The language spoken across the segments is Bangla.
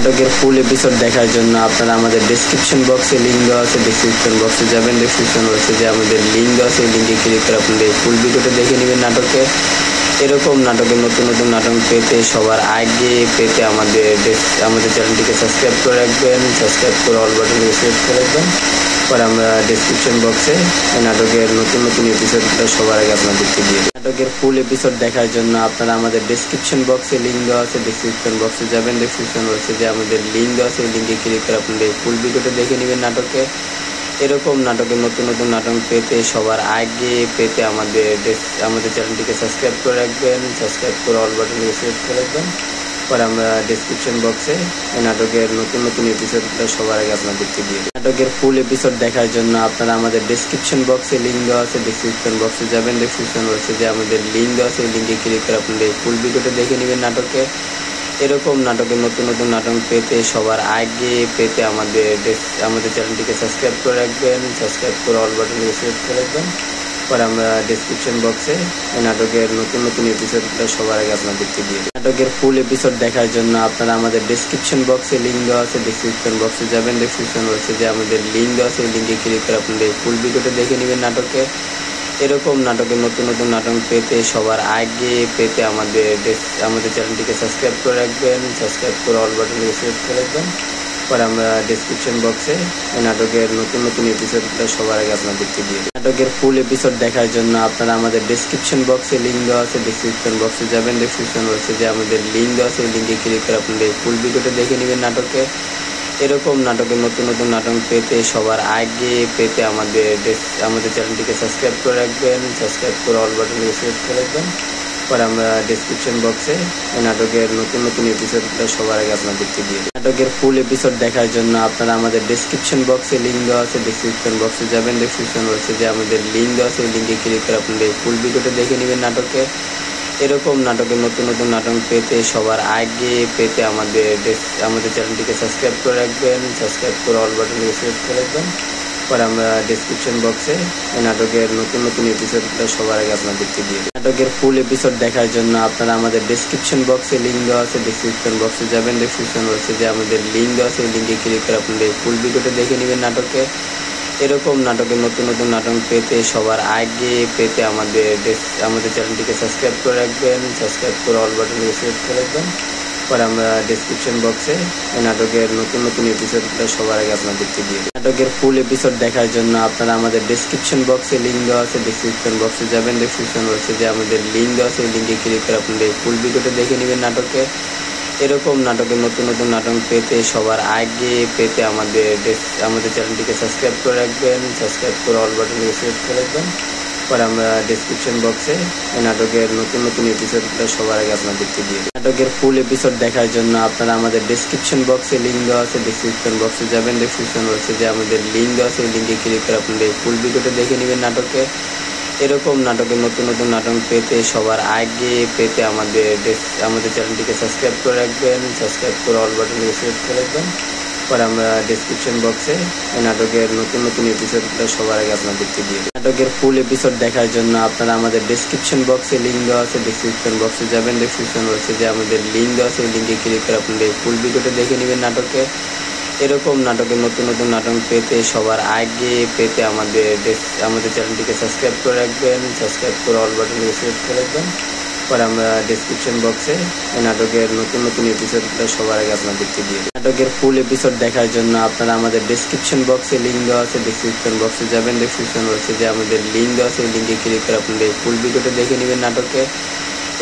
নাটকের ফুল এপিসোড দেখার জন্য আপনারা আমাদের ডেসক্রিপশন বক্সে লিঙ্ক দেওয়া আছে, ডেসক্রিপশন বক্সে যাবেন, ডেসক্রিপশন বক্সে যে আমাদের লিঙ্ক দেওয়া আছে, এই লিঙ্কে ক্লিক করে আপনাদের ফুল ভিডিওটা দেখে নেবেন। নাটকে এরকম নাটকের নতুন নতুন নাটক পেতে সবার আগে পেতে আমাদের চ্যানেলটিকে সাবস্ক্রাইব করে রাখবেন, সাবস্ক্রাইব করে অল বাটনে সিলেক্ট করে রাখবেন। পরে আমরা ডেসক্রিপশন বক্সে এই নাটকের নতুন নতুন এপিসোডগুলো সবার আগে আপনাদেরকে দিয়ে দিই। নাটকের ফুল এপিসোড দেখার জন্য আপনারা আমাদের ডেসক্রিপশন বক্সে লিঙ্ক দেওয়া আছে, ডেসক্রিপশন বক্সে যাবেন, ডেসক্রিপশন বক্সে যে আমাদের লিঙ্ক দেওয়া আছে, এই লিঙ্কে ক্লিক করে আপনাদের ফুল ভিডিওটা দেখে নেবেন। নাটকে এরকম নাটকের নতুন নতুন নাটক পেতে সবার আগে পেতে আমাদের চ্যানেলটিকে সাবস্ক্রাইব করে রাখবেন, সাবস্ক্রাইব করে অল বাটনে সিলেক্ট করে রাখবেন। পরে আমরা ডেসক্রিপশন বক্সে এই নাটকের নতুন নতুন এপিসোডগুলো সবার আগে আপনাদেরকে দিয়ে দিই। নাটকের ফুল এপিসোড দেখার জন্য আপনারা আমাদের ডেসক্রিপশন বক্সে লিঙ্ক দেওয়া আছে, ডেসক্রিপশন বক্সে যাবেন, ডেসক্রিপশন বক্সে যে আমাদের লিঙ্ক দেওয়া আছে, এই লিঙ্কে ক্লিক করে আপনাদের ফুল ভিডিওটা দেখে নেবেন। নাটকে এরকম নাটকের নতুন নতুন নাটক পেতে সবার আগে পেতে আমাদের চ্যানেলটিকে সাবস্ক্রাইব করে রাখবেন, সাবস্ক্রাইব করে অল বাটনে সিলেক্ট করে রাখবেন। পরে আমরা ডেসক্রিপশন বক্সে এই নাটকের নতুন নতুন এপিসোডগুলো সবার আগে আপনাদেরকে দিয়ে দিই। নাটকের ফুল এপিসোড দেখার জন্য আপনারা আমাদের ডেসক্রিপশন বক্সে লিঙ্ক দেওয়া আছে, ডেসক্রিপশন বক্সে যাবেন, ডেসক্রিপশন বক্সে যে আমাদের লিঙ্ক দেওয়া আছে, এই লিঙ্কে ক্লিক করে আপনাদের ফুল ভিডিওটা দেখে নেবেন। নাটকে এরকম নাটকের নতুন নতুন নাটক পেতে সবার আগে পেতে আমাদের চ্যানেলটিকে সাবস্ক্রাইব করে রাখবেন, সাবস্ক্রাইব করে অল বাটনে সিলেক্ট করে রাখবেন। পরে আমরা ডেসক্রিপশন বক্সে এই নাটকের নতুন নতুন এপিসোডগুলো সবার আগে আপনাদেরকে দিয়ে দিই। নাটকের ফুল এপিসোড দেখার জন্য আপনারা আমাদের ডেসক্রিপশন বক্সে লিঙ্ক দেওয়া আছে, ডেসক্রিপশন বক্সে যাবেন, ডেসক্রিপশন বক্সে যে আমাদের লিঙ্ক দেওয়া আছে, এই লিঙ্কে ক্লিক করে আপনাদের ফুল ভিডিওটা দেখে নেবেন। নাটকে এরকম নাটকের নতুন নতুন নাটক পেতে সবার আগে পেতে আমাদের চ্যানেলটিকে সাবস্ক্রাইব করে রাখবেন, সাবস্ক্রাইব করে অল বাটনে সিলেক্ট করে রাখবেন। পরে আমরা ডেসক্রিপশন বক্সে এই নাটকের নতুন নতুন এপিসোডগুলো সবার আগে আপনাদেরকে দিয়ে দিই। নাটকের ফুল এপিসোড দেখার জন্য আপনারা আমাদের ডেসক্রিপশন বক্সে লিঙ্ক দেওয়া আছে, ডেসক্রিপশন বক্সে যাবেন, ডেসক্রিপশন বক্সে যে আমাদের লিঙ্ক দেওয়া আছে, এই লিঙ্কে ক্লিক করে আপনাদের ফুল ভিডিওটা দেখে নেবেন। নাটকে এরকম নাটকের নতুন নতুন নাটক পেতে সবার আগে পেতে আমাদের চ্যানেলটিকে সাবস্ক্রাইব করে রাখবেন, সাবস্ক্রাইব করে অল বাটনে সিলেক্ট করে রাখবেন। পরে আমরা ডেসক্রিপশন বক্সে এই নাটকের নতুন নতুন এপিসোডগুলো সবার আগে আপনাদেরকে দিয়ে দিই। নাটকের ফুল এপিসোড দেখার জন্য আপনারা আমাদের ডেসক্রিপশন বক্সে লিঙ্ক দেওয়া আছে, ডেসক্রিপশন বক্সে যাবেন, ডেসক্রিপশন বক্সে যে আমাদের লিঙ্ক দেওয়া আছে, এই লিঙ্কে ক্লিক করে আপনাদের ফুল ভিডিওটা দেখে নেবেন। নাটকে এরকম নাটকের নতুন নতুন নাটক পেতে সবার আগে পেতে আমাদের চ্যানেলটিকে সাবস্ক্রাইব করে রাখবেন, সাবস্ক্রাইব করে অল বাটনে সিলেক্ট করে রাখবেন। পরে আমরা ডেসক্রিপশন বক্সে এই নাটকের নতুন নতুন এপিসোডগুলো সবার আগে আপনাদেরকে দিয়ে দিই। নাটকের ফুল এপিসোড দেখার জন্য আপনারা আমাদের ডেসক্রিপশন বক্সে লিঙ্ক দেওয়া আছে, ডেসক্রিপশন বক্সে যাবেন, ডেসক্রিপশন বক্সে যে আমাদের লিঙ্ক দেওয়া আছে, এই লিঙ্কে ক্লিক করে আপনাদের ফুল ভিডিওটা দেখে নেবেন। নাটকে এরকম নাটকের নতুন নতুন নাটক পেতে সবার আগে পেতে আমাদের চ্যানেলটিকে সাবস্ক্রাইব করে রাখবেন, সাবস্ক্রাইব করে অল বাটনে সিলেক্ট করে রাখবেন। পরে আমরা ডেসক্রিপশন বক্সে এই নাটকের নতুন নতুন এপিসোডগুলো সবার আগে আপনাদেরকে দিয়ে দিই। নাটকের ফুল এপিসোড দেখার জন্য আপনারা আমাদের ডেসক্রিপশন বক্সে লিঙ্ক দেওয়া আছে, ডেসক্রিপশন বক্সে যাবেন, ডেসক্রিপশন বক্সে যে আমাদের লিঙ্ক দেওয়া আছে, এই লিঙ্কে ক্লিক করে আপনাদের ফুল ভিডিওটা দেখে নেবেন। নাটকে এরকম নাটকের নতুন নতুন নাটক পেতে সবার আগে পেতে আমাদের চ্যানেলটিকে সাবস্ক্রাইব করে রাখবেন, সাবস্ক্রাইব করে অল বাটনে সিলেক্ট করে রাখবেন। পরে আমরা ডেসক্রিপশন বক্সে এই নাটকের নতুন নতুন এপিসোডগুলো সবার আগে আপনাদেরকে দিয়ে দিই। নাটকের ফুল এপিসোড দেখার জন্য আপনারা আমাদের ডেসক্রিপশন বক্সে লিঙ্ক দেওয়া আছে, ডেসক্রিপশন বক্সে যাবেন, ডেসক্রিপশন বক্সে যে আমাদের লিঙ্ক দেওয়া আছে, এই লিঙ্কে ক্লিক করে আপনাদের ফুল ভিডিওটা দেখে নেবেন। নাটকে এরকম নাটকের নতুন নতুন নাটক পেতে সবার আগে পেতে আমাদের চ্যানেলটিকে সাবস্ক্রাইব করে রাখবেন, সাবস্ক্রাইব করে অল বাটনে সিলেক্ট করে রাখবেন। পরে আমরা ডেসক্রিপশন বক্সে এই নাটকের নতুন নতুন এপিসোডগুলো সবার আগে আপনাদেরকে দিয়ে দিই। নাটকের ফুল এপিসোড দেখার জন্য আপনারা আমাদের ডেসক্রিপশন বক্সে লিঙ্ক দেওয়া আছে, ডেসক্রিপশন বক্সে যাবেন, ডেসক্রিপশন বক্সে যে আমাদের লিঙ্ক দেওয়া আছে, এই লিঙ্কে ক্লিক করে আপনাদের ফুল ভিডিওটা দেখে নেবেন। নাটকে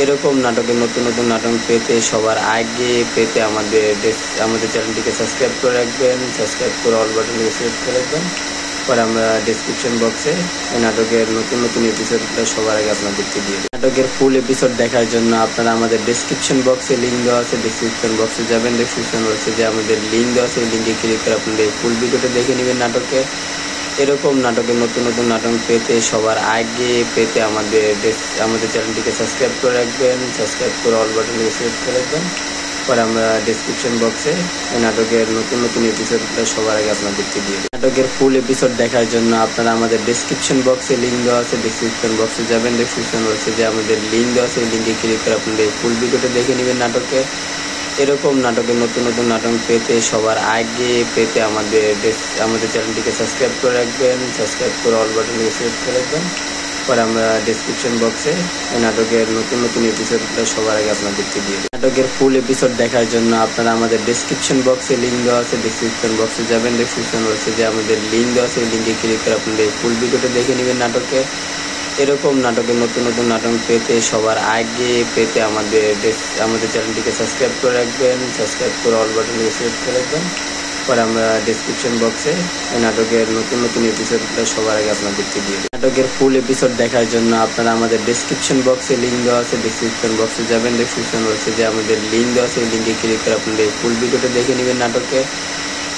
এরকম নাটকের নতুন নতুন নাটক পেতে সবার আগে পেতে আমাদের চ্যানেলটিকে সাবস্ক্রাইব করে রাখবেন, সাবস্ক্রাইব করে অল বাটনে সিলেক্ট করে রাখবেন। পরে আমরা ডেসক্রিপশন বক্সে এই নাটকের নতুন নতুন এপিসোডগুলো সবার আগে আপনাদেরকে দিয়ে দিই। নাটকের ফুল এপিসোড দেখার জন্য আপনারা আমাদের ডেসক্রিপশন বক্সে লিঙ্ক দেওয়া আছে, ডেসক্রিপশন বক্সে যাবেন, ডেসক্রিপশন বক্সে যে আমাদের লিঙ্ক দেওয়া আছে, এই লিঙ্কে ক্লিক করে আপনাদের ফুল ভিডিওটা দেখে নেবেন। নাটকে এরকম নাটকের নতুন নতুন নাটক পেতে সবার আগে পেতে আমাদের চ্যানেলটিকে সাবস্ক্রাইব করে রাখবেন, সাবস্ক্রাইব করে অল বাটনে সিলেক্ট করে রাখবেন। পরে আমরা ডেসক্রিপশন বক্সে এই নাটকের নতুন নতুন এপিসোডগুলো সবার আগে আপনাদেরকে দিয়ে দিই। নাটকের ফুল এপিসোড দেখার জন্য আপনারা আমাদের ডেসক্রিপশন বক্সে লিঙ্ক দেওয়া আছে, ডেসক্রিপশন বক্সে যাবেন, ডেসক্রিপশন বক্সে যে আমাদের লিঙ্ক দেওয়া আছে, এই লিঙ্কে ক্লিক করে আপনাদের ফুল ভিডিওটা দেখে নেবেন। নাটকে এরকম নাটকের নতুন নতুন নাটক পেতে সবার আগে পেতে আমাদের চ্যানেলটিকে সাবস্ক্রাইব করে রাখবেন। সাবস্ক্রাইব করে অল বাটনে সিলেক্ট করে রাখবেন। পরে আমরা ডেসক্রিপশন বক্সে এই নাটকের নতুন নতুন এপিসোডগুলো সবার আগে আপনাদেরকে দিয়ে দেব। নাটকের ফুল এপিসোড দেখার জন্য আপনারা আমাদের ডেসক্রিপশন বক্সে লিঙ্ক দেওয়া আছে, ডেসক্রিপশন বক্সে যাবেন, ডেসক্রিপশন বক্সে যে আমাদের লিঙ্ক দেওয়া আছে এই লিঙ্কে ক্লিক করে আপনাদের ফুল ভিডিওটা দেখে নেবেন। এরকম নাটকের নতুন নতুন নাটক পেতে সবার আগে পেতে আমাদের চ্যানেলটিকে সাবস্ক্রাইব করে রাখবেন। সাবস্ক্রাইব করে অল বাটনে সিলেক্ট করে রাখবেন। পরে আমরা ডেসক্রিপশন বক্সে এই নাটকের নতুন নতুন এপিসোডগুলো সবার আগে আপনাদেরকে দিয়ে দেব। নাটকের ফুল এপিসোড দেখার জন্য আপনারা আমাদের ডেসক্রিপশন বক্সে লিঙ্ক দেওয়া আছে, ডেসক্রিপশন বক্সে যাবেন, ডেসক্রিপশন বক্সে যে আমাদের লিঙ্ক দেওয়া আছে এই লিঙ্কে ক্লিক করে আপনাদের ফুল ভিডিওটা দেখে নেবেন।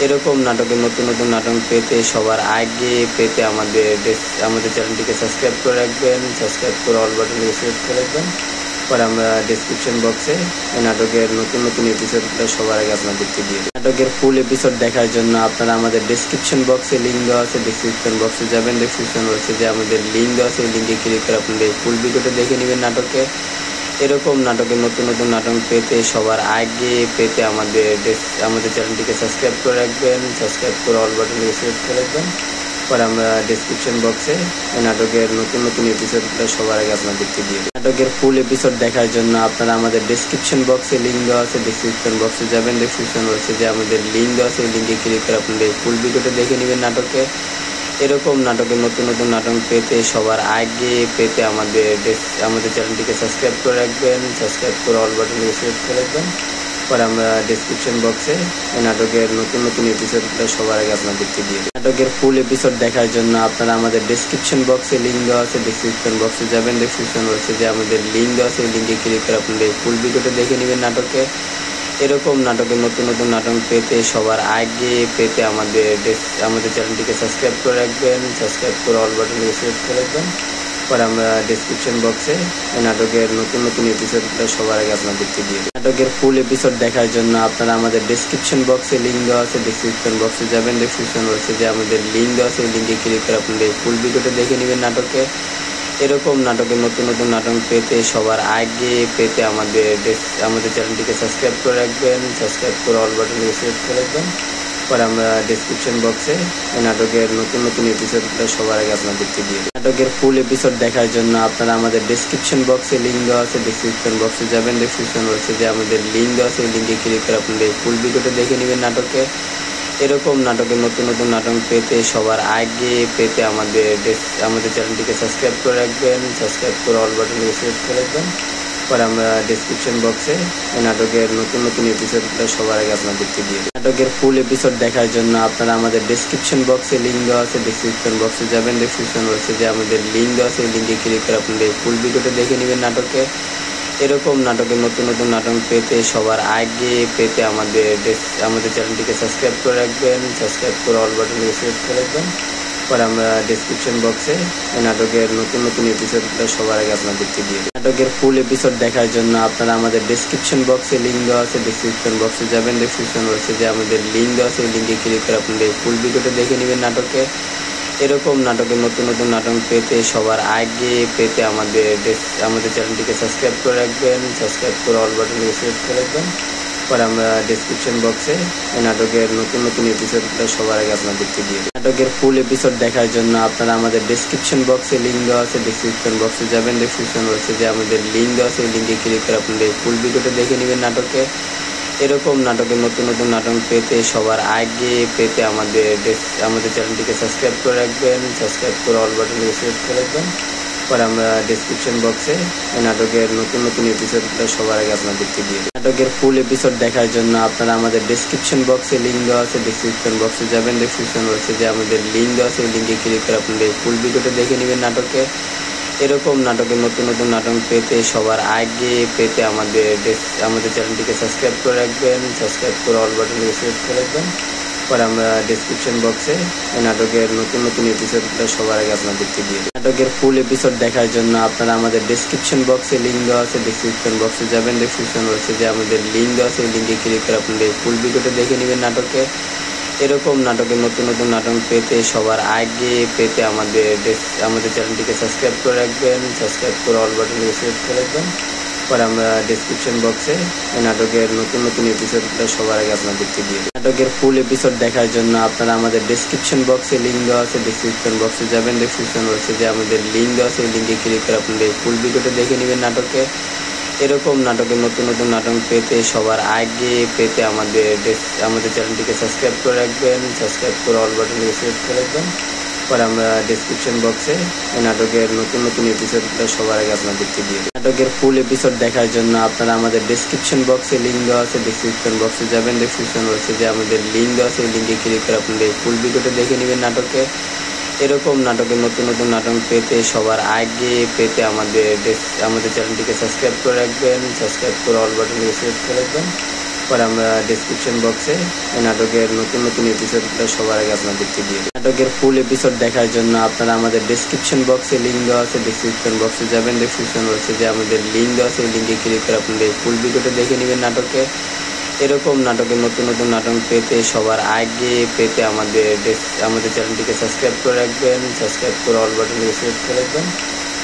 এরকম নাটকের নতুন নতুন নাটক পেতে সবার আগে পেতে আমাদের চ্যানেলটিকে সাবস্ক্রাইব করে রাখবেন। সাবস্ক্রাইব করে অল বাটনে সিলেক্ট করে রাখবেন। পরে আমরা ডেসক্রিপশন বক্সে এই নাটকের নতুন নতুন এপিসোডগুলো সবার আগে আপনাদেরকে দিয়ে দেব। নাটকের ফুল এপিসোড দেখার জন্য আপনারা আমাদের ডেসক্রিপশন বক্সে লিঙ্ক দেওয়া আছে, ডেসক্রিপশন বক্সে যাবেন, ডেসক্রিপশন বক্সে যে আমাদের লিঙ্ক দেওয়া আছে এই লিঙ্কে ক্লিক করে আপনাদের ফুল ভিডিওটা দেখে নেবেন। এরকম নাটকের নতুন নতুন নাটক পেতে সবার আগে পেতে আমাদের চ্যানেলটিকে সাবস্ক্রাইব করে রাখবেন। সাবস্ক্রাইব করে অল বাটনে সিলেক্ট করে রাখবেন। পরে আমরা ডেসক্রিপশন বক্সে এই নাটকের নতুন নতুন এপিসোডগুলো সবার আগে আপনাদেরকে দিয়ে দেব। নাটকের ফুল এপিসোড দেখার জন্য আপনারা আমাদের ডেসক্রিপশন বক্সে লিঙ্ক দেওয়া আছে, ডেসক্রিপশন বক্সে যাবেন, ডেসক্রিপশন বক্সে যে আমাদের লিঙ্ক দেওয়া আছে এই লিঙ্কে ক্লিক করে আপনাদের ফুল ভিডিওটা দেখে নেবেন। এরকম নাটকের নতুন নতুন নাটক পেতে সবার আগে পেতে আমাদের চ্যানেলটিকে সাবস্ক্রাইব করে রাখবেন। সাবস্ক্রাইব করে অল বাটনে সিলেক্ট করে রাখবেন। পরে আমরা ডেসক্রিপশন বক্সে এই নাটকের নতুন নতুন এপিসোডগুলো সবার আগে আপনাদেরকে দিয়ে দেব। নাটকের ফুল এপিসোড দেখার জন্য আপনারা আমাদের ডেসক্রিপশন বক্সে লিঙ্ক দেওয়া আছে, ডেসক্রিপশন বক্সে যাবেন, ডেসক্রিপশন বক্সে যে আমাদের লিঙ্ক দেওয়া আছে এই লিঙ্কে ক্লিক করে আপনাদের ফুল ভিডিওটা দেখে নেবেন। এরকম নাটকের নতুন নতুন নাটক পেতে সবার আগে পেতে আমাদের চ্যানেলটিকে সাবস্ক্রাইব করে রাখবেন। সাবস্ক্রাইব করে অল বাটনে সিলেক্ট করে রাখবেন। পরে আমরা ডেসক্রিপশন বক্সে এই নাটকের নতুন নতুন এপিসোডগুলো সবার আগে আপনাদেরকে দিয়ে দেব। নাটকের ফুল এপিসোড দেখার জন্য আপনারা আমাদের ডেসক্রিপশন বক্সে লিঙ্ক দেওয়া আছে, ডেসক্রিপশন বক্সে যাবেন, ডেসক্রিপশন বক্সে যে আমাদের লিঙ্ক দেওয়া আছে এই লিঙ্কে ক্লিক করে আপনাদের ফুল ভিডিওটা দেখে নেবেন। এরকম নাটকের নতুন নতুন নাটক পেতে সবার আগে পেতে আমাদের চ্যানেলটিকে সাবস্ক্রাইব করে রাখবেন। সাবস্ক্রাইব করে অল বাটনে সিলেক্ট করে রাখবেন। পরে আমরা ডেসক্রিপশন বক্সে এই নাটকের নতুন নতুন এপিসোডগুলো সবার আগে আপনাদেরকে দিয়ে দেব। নাটকের ফুল এপিসোড দেখার জন্য আপনারা আমাদের ডেসক্রিপশন বক্সে লিঙ্ক দেওয়া আছে, ডেসক্রিপশন বক্সে যাবেন, ডেসক্রিপশন বক্সে যে আমাদের লিঙ্ক দেওয়া আছে এই লিঙ্কে ক্লিক করে আপনাদের ফুল ভিডিওটা দেখে নেবেন। এরকম নাটকের নতুন নতুন নাটক পেতে সবার আগে পেতে আমাদের চ্যানেলটিকে সাবস্ক্রাইব করে রাখবেন। সাবস্ক্রাইব করে অল বাটনে সিলেক্ট করে রাখবেন। পরে আমরা ডেসক্রিপশন বক্সে এই নাটকের নতুন নতুন এপিসোডগুলো সবার আগে আপনাদেরকে দিয়ে দেব। নাটকের ফুল এপিসোড দেখার জন্য আপনারা আমাদের ডেসক্রিপশন বক্সে লিঙ্ক দেওয়া আছে, ডেসক্রিপশন বক্সে যাবেন, ডেসক্রিপশন বক্সে যে আমাদের লিঙ্ক দেওয়া আছে এই লিঙ্কে ক্লিক করে আপনাদের ফুল ভিডিওটা দেখে নেবেন। এরকম নাটকের নতুন নতুন নাটক পেতে সবার আগে পেতে আমাদের চ্যানেলটিকে সাবস্ক্রাইব করে রাখবেন। সাবস্ক্রাইব করে অল বাটনে সিলেক্ট করে রাখবেন। পরে আমরা ডেসক্রিপশন বক্সে এই নাটকের নতুন নতুন এপিসোডগুলো সবার আগে আপনাদেরকে দিয়ে দেব। নাটকের ফুল এপিসোড দেখার জন্য আপনারা আমাদের ডেসক্রিপশন বক্সে লিঙ্ক দেওয়া আছে, ডেসক্রিপশন বক্সে যাবেন, ডেসক্রিপশন বক্সে যে আমাদের লিঙ্ক দেওয়া আছে এই লিঙ্কে ক্লিক করে আপনাদের ফুল ভিডিওটা দেখে নেবেন। এরকম নাটকের নতুন নতুন নাটক পেতে সবার আগে পেতে আমাদের চ্যানেলটিকে সাবস্ক্রাইব করে রাখবেন। সাবস্ক্রাইব করে অল বাটনে সিলেক্ট করে রাখবেন। পরে আমরা ডেসক্রিপশন বক্সে এই নাটকের নতুন নতুন এপিসোডগুলো সবার আগে আপনাদেরকে দিয়ে দেব। নাটকের ফুল এপিসোড দেখার জন্য আপনারা আমাদের ডেসক্রিপশন বক্সে লিঙ্ক দেওয়া আছে, ডেসক্রিপশন বক্সে যাবেন, ডেসক্রিপশন বক্সে যে আমাদের লিঙ্ক দেওয়া আছে এই লিঙ্কে ক্লিক করে আপনাদের ফুল ভিডিওটা দেখে নেবেন। এরকম নাটকের নতুন নতুন নাটক পেতে সবার আগে পেতে আমাদের চ্যানেলটিকে সাবস্ক্রাইব করে রাখবেন। সাবস্ক্রাইব করে অল বাটনে সিলেক্ট করে রাখবেন। পরে আমরা ডেসক্রিপশন বক্সে এই নাটকের নতুন নতুন এপিসোডগুলো সবার আগে আপনাদেরকে দিয়ে দেব। নাটকের ফুল এপিসোড দেখার জন্য আপনারা আমাদের ডেসক্রিপশন বক্সে লিঙ্ক দেওয়া আছে, ডেসক্রিপশন বক্সে যাবেন, ডেসক্রিপশন বক্সে যে আমাদের লিঙ্ক দেওয়া আছে এই লিঙ্কে ক্লিক করে আপনাদের ফুল ভিডিওটা দেখে নেবেন। এরকম নাটকের নতুন নতুন নাটক পেতে সবার আগে পেতে আমাদের চ্যানেলটিকে সাবস্ক্রাইব করে রাখবেন। সাবস্ক্রাইব করে অল বাটনে সিলেক্ট করে রাখবেন। পরে আমরা ডেসক্রিপশন বক্সে এই নাটকের নতুন নতুন এপিসোডগুলো সবার আগে আপনাদেরকে দিয়ে দেব। নাটকের ফুল এপিসোড দেখার জন্য আপনারা আমাদের ডেসক্রিপশন বক্সে লিঙ্ক দেওয়া আছে, ডেসক্রিপশন বক্সে যাবেন, ডেসক্রিপশন বক্সে যে আমাদের লিঙ্ক দেওয়া আছে এই লিঙ্কে ক্লিক করে আপনাদের ফুল ভিডিওটা দেখে নেবেন। এরকম নাটকের নতুন নতুন নাটক পেতে সবার আগে পেতে আমাদের চ্যানেলটিকে সাবস্ক্রাইব করে রাখবেন। সাবস্ক্রাইব করে অল বাটনে সিলেক্ট করে রাখবেন। পরে আমরা ডেসক্রিপশন বক্সে এই নাটকের নতুন নতুন এপিসোডগুলো সবার আগে আপনাদেরকে দিয়ে দিই। নাটকের ফুল এপিসোড দেখার জন্য আপনারা আমাদের ডেসক্রিপশন বক্সে লিঙ্ক দেওয়া আছে, ডেসক্রিপশন বক্সে যাবেন, ডেসক্রিপশন বক্সে যে আমাদের লিঙ্ক দেওয়া আছে এই লিঙ্কে ক্লিক করে আপনাদের ফুল ভিডিওটা দেখে নেবেন। নাটকে এরকম নাটকের নতুন নতুন নাটক পেতে সবার আগে পেতে আমাদের চ্যানেলটিকে সাবস্ক্রাইব করে রাখবেন, সাবস্ক্রাইব করে অল বাটনে সিলেক্ট করে রাখবেন। পরে আমরা ডেসক্রিপশন বক্সে এই নাটকের নতুন নতুন এপিসোডগুলো সবার আগে আপনাদেরকে দিয়ে দিই। নাটকের ফুল এপিসোড দেখার জন্য আপনারা আমাদের ডেসক্রিপশন বক্সে লিঙ্ক দেওয়া আছে, ডেসক্রিপশন বক্সে যাবেন, ডেসক্রিপশন বক্সে যে আমাদের লিঙ্ক দেওয়া আছে এই লিঙ্কে ক্লিক করে আপনাদের ফুল ভিডিওটা দেখে নেবেন। নাটকে এরকম নাটকের নতুন নতুন নাটক পেতে সবার আগে পেতে আমাদের চ্যানেলটিকে সাবস্ক্রাইব করে রাখবেন, সাবস্ক্রাইব করে অল বাটনে সিলেক্ট করে রাখবেন। পরে আমরা ডেসক্রিপশন বক্সে এই নাটকের নতুন নতুন এপিসোডগুলো সবার আগে আপনাদেরকে দিয়ে দিই। নাটকের ফুল এপিসোড দেখার জন্য আপনারা আমাদের ডেসক্রিপশন বক্সে লিঙ্ক দেওয়া আছে, ডেসক্রিপশন বক্সে যাবেন, ডেসক্রিপশন বক্সে যে আমাদের লিঙ্ক দেওয়া আছে এই লিঙ্কে ক্লিক করে আপনাদের ফুল ভিডিওটা দেখে নেবেন। নাটকে এরকম নাটকের নতুন নতুন নাটক পেতে সবার আগে পেতে আমাদের চ্যানেলটিকে সাবস্ক্রাইব করে রাখবেন, সাবস্ক্রাইব করে অল বাটনে সিলেক্ট করে রাখবেন।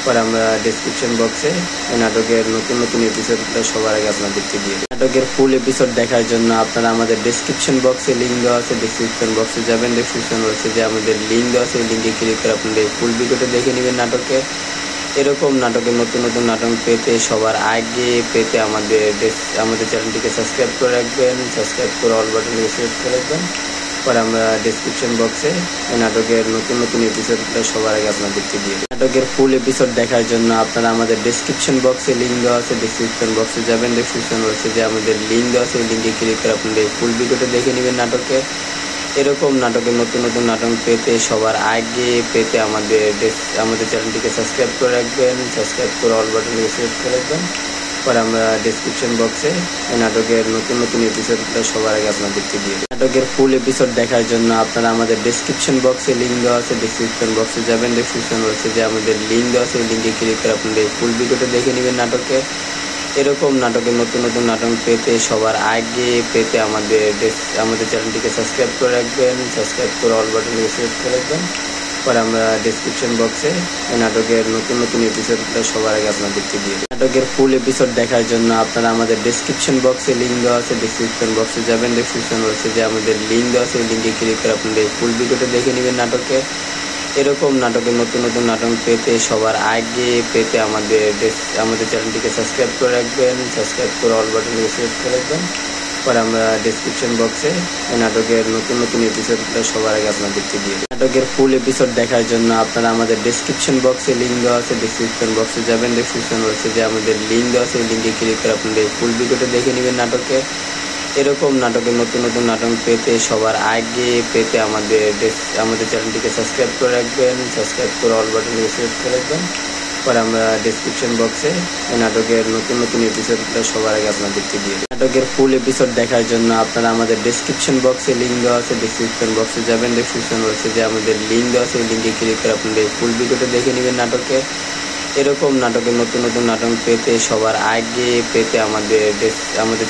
পরে আমরা ডেসক্রিপশন বক্সে এই নাটকের নতুন নতুন এপিসোডগুলো সবার আগে আপনাদেরকে দিয়ে দিই। নাটকের ফুল এপিসোড দেখার জন্য আপনারা আমাদের ডেসক্রিপশন বক্সে লিঙ্ক দেওয়া আছে, ডেসক্রিপশন বক্সে যাবেন, ডেসক্রিপশন বক্সে যে আমাদের লিঙ্ক দেওয়া আছে এই লিঙ্কে ক্লিক করে আপনাদের ফুল ভিডিওটা দেখে নেবেন। নাটকে এরকম নাটকের নতুন নতুন নাটক পেতে সবার আগে পেতে আমাদের চ্যানেলটিকে সাবস্ক্রাইব করে রাখবেন, সাবস্ক্রাইব করে অল বাটনে সিলেক্ট করে রাখবেন। পরে আমরা ডেসক্রিপশন বক্সে এই নাটকের নতুন নতুন এপিসোডগুলো সবার আগে আপনাদেরকে দিয়ে দিই। নাটকের ফুল এপিসোড দেখার জন্য আপনারা আমাদের ডেসক্রিপশন বক্সে লিঙ্ক দেওয়া আছে, ডেসক্রিপশন বক্সে যাবেন, ডেসক্রিপশন বক্সে যে আমাদের লিঙ্ক দেওয়া আছে এই লিঙ্কে ক্লিক করে আপনাদের ফুল ভিডিওটা দেখে নেবেন। নাটকে এরকম নাটকের নতুন নতুন নাটক পেতে সবার আগে পেতে আমাদের চ্যানেলটিকে সাবস্ক্রাইব করে রাখবেন, সাবস্ক্রাইব করে অল বাটনে সিলেক্ট করে রাখবেন। পরে আমরা ডেসক্রিপশন বক্সে এই নাটকের নতুন নতুন এপিসোডগুলো সবার আগে আপনাদেরকে দিয়ে দিই। নাটকের ফুল এপিসোড দেখার জন্য আপনারা আমাদের ডেসক্রিপশন বক্সে লিঙ্ক দেওয়া আছে, ডেসক্রিপশন বক্সে যাবেন, ডেসক্রিপশন বক্সে যে আমাদের লিঙ্ক দেওয়া আছে এই লিঙ্কে ক্লিক করে আপনাদের ফুল ভিডিওটা দেখে নেবেন। নাটকে এরকম নাটকের নতুন নতুন নাটক পেতে সবার আগে পেতে আমাদের চ্যানেলটিকে সাবস্ক্রাইব করে রাখবেন, সাবস্ক্রাইব করে অল বাটনে সিলেক্ট করে রাখবেন। পরে আমরা ডেসক্রিপশন বক্সে এই নাটকের নতুন নতুন এপিসোডগুলো সবার আগে আপনাদেরকে দিয়ে দিই। নাটকের ফুল এপিসোড দেখার জন্য আপনারা আমাদের ডেসক্রিপশন বক্সে লিঙ্ক দেওয়া আছে, ডেসক্রিপশন বক্সে যাবেন, ডেসক্রিপশন বক্সে যে আমাদের লিঙ্ক দেওয়া আছে এই লিঙ্কে ক্লিক করে আপনাদের ফুল ভিডিওটা দেখে নেবেন। নাটকে এরকম নাটকের নতুন নতুন নাটক পেতে সবার আগে পেতে আমাদের চ্যানেলটিকে সাবস্ক্রাইব করে রাখবেন, সাবস্ক্রাইব করে অল বাটনে সিলেক্ট করে রাখবেন। পরে আমরা ডেসক্রিপশন বক্সে এই নাটকের নতুন নতুন এপিসোডগুলো সবার আগে আপনাদেরকে দিয়ে দিই। নাটকের ফুল এপিসোড দেখার জন্য আপনারা আমাদের ডেসক্রিপশন বক্সে লিঙ্ক দেওয়া আছে, ডেসক্রিপশন বক্সে যাবেন, ডেসক্রিপশন বক্সে যে আমাদের লিঙ্ক দেওয়া আছে এই লিঙ্কে ক্লিক করে আপনাদের ফুল ভিডিওটা দেখে নেবেন। নাটকে এরকম নাটকের নতুন নতুন নাটক পেতে সবার আগে পেতে আমাদের চ্যানেলটিকে সাবস্ক্রাইব করে রাখবেন, সাবস্ক্রাইব করে অল বাটনে সিলেক্ট করে রাখবেন। পরে আমরা ডেসক্রিপশন বক্সে এই নাটকের নতুন নতুন এপিসোডগুলো সবার আগে আপনাদেরকে দিয়ে দিই। নাটকের ফুল এপিসোড দেখার জন্য আপনারা আমাদের ডেসক্রিপশন বক্সে লিঙ্ক দেওয়া আছে, ডেসক্রিপশন বক্সে যাবেন, ডেসক্রিপশন বক্সে যে আমাদের লিঙ্ক দেওয়া আছে এই লিঙ্কে ক্লিক করে আপনাদের ফুল ভিডিওটা দেখে নেবেন। নাটকে এরকম নাটকের নতুন নতুন নাটক পেতে সবার আগে পেতে আমাদের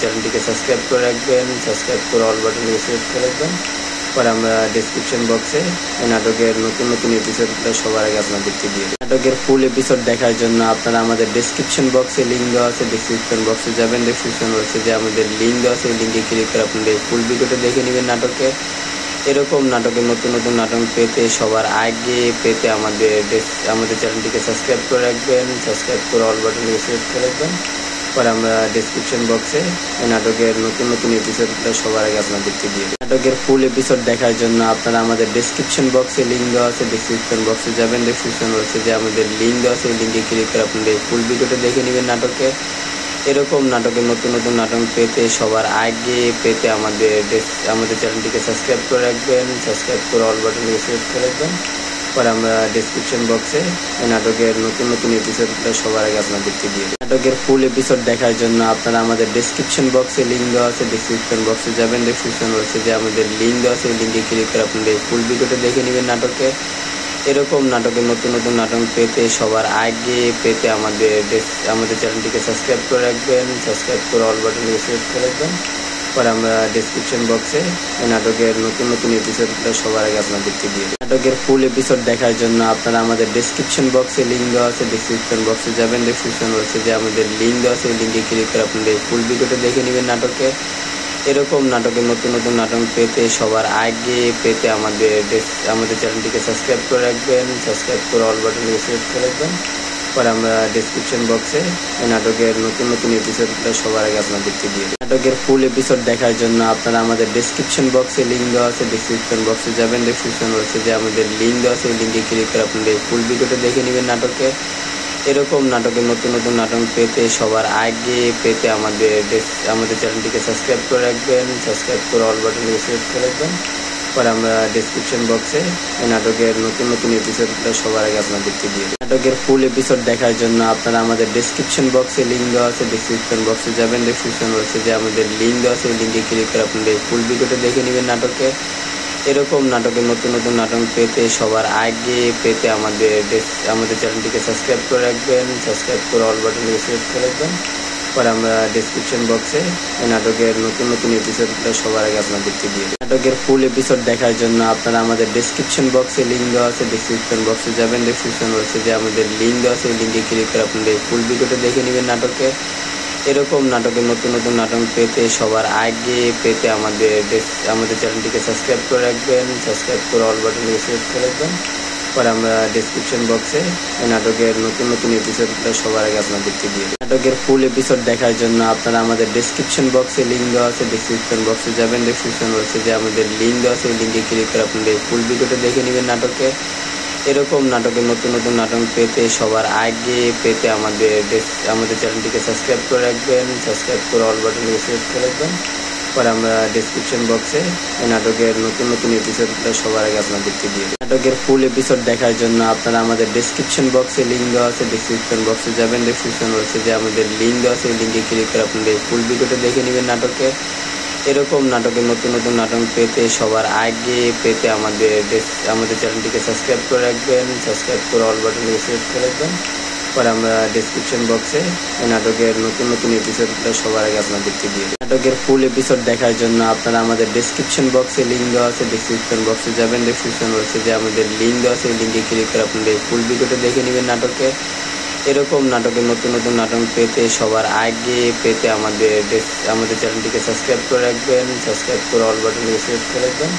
চ্যানেলটিকে সাবস্ক্রাইব করে রাখবেন, সাবস্ক্রাইব করে অল বাটনে সিলেক্ট করে রাখবেন। পরে আমরা ডেসক্রিপশন বক্সে এই নাটকের নতুন নতুন এপিসোডগুলো সবার আগে আপনাদেরকে দিয়ে দিই। নাটকের ফুল এপিসোড দেখার জন্য আপনারা আমাদের ডেসক্রিপশন বক্সে লিঙ্ক দেওয়া আছে, ডেসক্রিপশন বক্সে যাবেন, ডেসক্রিপশন বক্সে যে আমাদের লিঙ্ক দেওয়া আছে এই লিঙ্কে ক্লিক করে আপনাদের ফুল ভিডিওটা দেখে নেবেন। নাটকে এরকম নাটকের নতুন নতুন নাটক পেতে সবার আগে পেতে আমাদের চ্যানেলটিকে সাবস্ক্রাইব করে রাখবেন, সাবস্ক্রাইব করে অল বাটনে সিলেক্ট করে রাখবেন। পরে আমরা ডেসক্রিপশন বক্সে এই নাটকের নতুন নতুন এপিসোডগুলো সবার আগে আপনাদেরকে দিয়ে দিই। নাটকের ফুল এপিসোড দেখার জন্য আপনারা আমাদের ডেসক্রিপশন বক্সে লিঙ্ক দেওয়া আছে, ডেসক্রিপশন বক্সে যাবেন, ডেসক্রিপশন বক্সে যে আমাদের লিঙ্ক দেওয়া আছে এই লিঙ্কে ক্লিক করে আপনাদের ফুল ভিডিওটা দেখে নেবেন। নাটকে এরকম নাটকের নতুন নতুন নাটক পেতে সবার আগে পেতে আমাদের চ্যানেলটিকে সাবস্ক্রাইব করে রাখবেন, সাবস্ক্রাইব করে অল বাটনে সিলেক্ট করে রাখবেন। পরে আমরা ডেসক্রিপশন বক্সে এই নাটকের নতুন নতুন এপিসোডগুলো সবার আগে আপনাদেরকে দিয়ে দিই। নাটকের ফুল এপিসোড দেখার জন্য আপনারা আমাদের ডেসক্রিপশন বক্সে লিঙ্ক দেওয়া আছে, ডেসক্রিপশন বক্সে যাবেন, ডেসক্রিপশন বক্সে যে আমাদের লিঙ্ক দেওয়া আছে এই লিঙ্কে ক্লিক করে আপনাদের ফুল ভিডিওটা দেখে নেবেন। নাটকে এরকম নাটকের নতুন নতুন নাটক পেতে সবার আগে পেতে আমাদের চ্যানেলটিকে সাবস্ক্রাইব করে রাখবেন, সাবস্ক্রাইব করে অল বাটনে সিলেক্ট করে রাখবেন। পরে আমরা ডেসক্রিপশন বক্সে এই নাটকের নতুন নতুন এপিসোডগুলো সবার আগে আপনাদেরকে দিয়ে দিই। নাটকের ফুল এপিসোড দেখার জন্য আপনারা আমাদের ডেসক্রিপশন বক্সে লিঙ্ক দেওয়া আছে, ডেসক্রিপশন বক্সে যাবেন, ডেসক্রিপশন বক্সে যে আমাদের লিঙ্ক দেওয়া আছে, এই লিঙ্কে ক্লিক করে আপনাদের ফুল ভিডিওটা দেখে নেবেন। নাটকে এরকম নাটকের নতুন নতুন নাটক পেতে সবার আগে পেতে আমাদের চ্যানেলটিকে সাবস্ক্রাইব করে রাখবেন, সাবস্ক্রাইব করে অল বাটনে সিলেক্ট করে রাখবেন। পরে আমরা ডেসক্রিপশন বক্সে এই নাটকের নতুন নতুন এপিসোডগুলো সবার আগে আপনাদেরকে দিয়ে দিই। নাটকের ফুল এপিসোড দেখার জন্য আপনারা আমাদের ডেসক্রিপশন বক্সে লিঙ্ক দেওয়া আছে, ডেসক্রিপশন বক্সে যাবেন, ডেসক্রিপশন বক্সে যে আমাদের লিঙ্ক দেওয়া আছে, এই লিঙ্কে ক্লিক করে আপনাদের ফুল ভিডিওটা দেখে নেবেন। নাটকে এরকম নাটকের নতুন নতুন নাটক পেতে সবার আগে পেতে আমাদের চ্যানেলটিকে সাবস্ক্রাইব করে রাখবেন, সাবস্ক্রাইব করে অল বাটনে সিলেক্ট করে রাখবেন। পরে আমরা ডেসক্রিপশন বক্সে এই নাটকের নতুন নতুন এপিসোডগুলো সবার আগে আপনাদেরকে দিয়ে দিই। নাটকের ফুল এপিসোড দেখার জন্য আপনারা আমাদের ডেসক্রিপশন বক্সে লিঙ্ক দেওয়া আছে, ডেসক্রিপশন বক্সে যাবেন, ডেসক্রিপশন বক্সে যে আমাদের লিঙ্ক দেওয়া আছে, এই লিঙ্কে ক্লিক করে আপনাদের ফুল ভিডিওটা দেখে নেবেন। নাটকে এরকম নাটকের নতুন নতুন নাটক পেতে সবার আগে পেতে আমাদের চ্যানেলটিকে সাবস্ক্রাইব করে রাখবেন, সাবস্ক্রাইব করে অল বাটনে সিলেক্ট করে রাখবেন। পরে আমরা ডেসক্রিপশন বক্সে এই নাটকের নতুন নতুন এপিসোডগুলো সবার আগে আপনাদেরকে দিয়ে দিই। নাটকের ফুল এপিসোড দেখার জন্য আপনারা আমাদের ডেসক্রিপশন বক্সে লিঙ্ক দেওয়া আছে, ডেসক্রিপশন বক্সে যাবেন, ডেসক্রিপশন বক্সে যে আমাদের লিঙ্ক দেওয়া আছে, এই লিঙ্কে ক্লিক করে আপনাদের ফুল ভিডিওটা দেখে নেবেন। নাটকে এরকম নাটকের নতুন নতুন নাটক পেতে সবার আগে পেতে আমাদের চ্যানেলটিকে সাবস্ক্রাইব করে রাখবেন, সাবস্ক্রাইব করে অল বাটনে সিলেক্ট করে রাখবেন। পরে আমরা ডেসক্রিপশন বক্সে এই নাটকের নতুন নতুন এপিসোডগুলো সবার আগে আপনাদেরকে দিয়ে দিই। নাটকের ফুল এপিসোড দেখার জন্য আপনারা আমাদের ডেসক্রিপশন বক্সে লিঙ্ক দেওয়া আছে, ডেসক্রিপশন বক্সে যাবেন, ডেসক্রিপশন বক্সে যে আমাদের লিঙ্ক দেওয়া আছে, এই লিঙ্কে ক্লিক করে আপনাদের ফুল ভিডিওটা দেখে নেবেন। নাটকে এরকম নাটকের নতুন নতুন নাটক পেতে সবার আগে পেতে আমাদের চ্যানেলটিকে সাবস্ক্রাইব করে রাখবেন, সাবস্ক্রাইব করে অল বাটনে সিলেক্ট করে রাখবেন। পরে আমরা ডেসক্রিপশন বক্সে এই নাটকের নতুন নতুন এপিসোডগুলো সবার আগে আপনাদেরকে দিয়ে দিই। নাটকের ফুল এপিসোড দেখার জন্য আপনারা আমাদের ডেসক্রিপশন বক্সে লিঙ্ক দেওয়া আছে, ডেসক্রিপশন বক্সে যাবেন, ডেসক্রিপশন বক্সে যে আমাদের লিঙ্ক দেওয়া আছে, এই লিঙ্কে ক্লিক করে আপনাদের ফুল ভিডিওটা দেখে নেবেন। নাটকে এরকম নাটকের নতুন নতুন নাটক পেতে সবার আগে পেতে আমাদের চ্যানেলটিকে সাবস্ক্রাইব করে রাখবেন, সাবস্ক্রাইব করে অল বাটনে সিলেক্ট করে রাখবেন। পরে আমরা ডেসক্রিপশন বক্সে এই নাটকের নতুন নতুন এপিসোডগুলো সবার আগে আপনাদেরকে দিয়ে দিই। নাটকের ফুল এপিসোড দেখার জন্য আপনারা আমাদের ডেসক্রিপশন বক্সে লিঙ্ক দেওয়া আছে, ডেসক্রিপশন বক্সে যাবেন, ডেসক্রিপশন বক্সে যে আমাদের লিঙ্ক দেওয়া আছে, এই লিঙ্কে ক্লিক করে আপনাদের ফুল ভিডিওটা দেখে নেবেন। নাটকে এরকম নাটকের নতুন নতুন নাটক পেতে সবার আগে পেতে আমাদের চ্যানেলটিকে সাবস্ক্রাইব করে রাখবেন, সাবস্ক্রাইব করে অল বাটনে সিলেক্ট করে রাখবেন।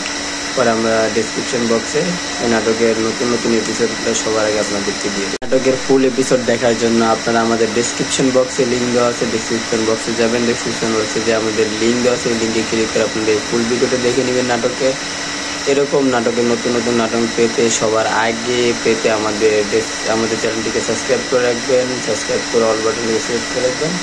পরে আমরা ডেসক্রিপশন বক্সে এই নাটকের নতুন নতুন এপিসোডগুলো সবার আগে আপনাদেরকে দিয়ে দিই। নাটকের ফুল এপিসোড দেখার জন্য আপনারা আমাদের ডেসক্রিপশন বক্সে লিঙ্ক দেওয়া আছে, ডেসক্রিপশন বক্সে যাবেন, ডেসক্রিপশন বক্সে যে আমাদের লিঙ্ক দেওয়া আছে, এই লিঙ্কে ক্লিক করে আপনাদের ফুল ভিডিওটা দেখে নেবেন। নাটকে এরকম নাটকের নতুন নতুন নাটক পেতে সবার আগে পেতে আমাদের চ্যানেলটিকে সাবস্ক্রাইব করে রাখবেন, সাবস্ক্রাইব করে অল বাটনে সিলেক্ট করে রাখবেন।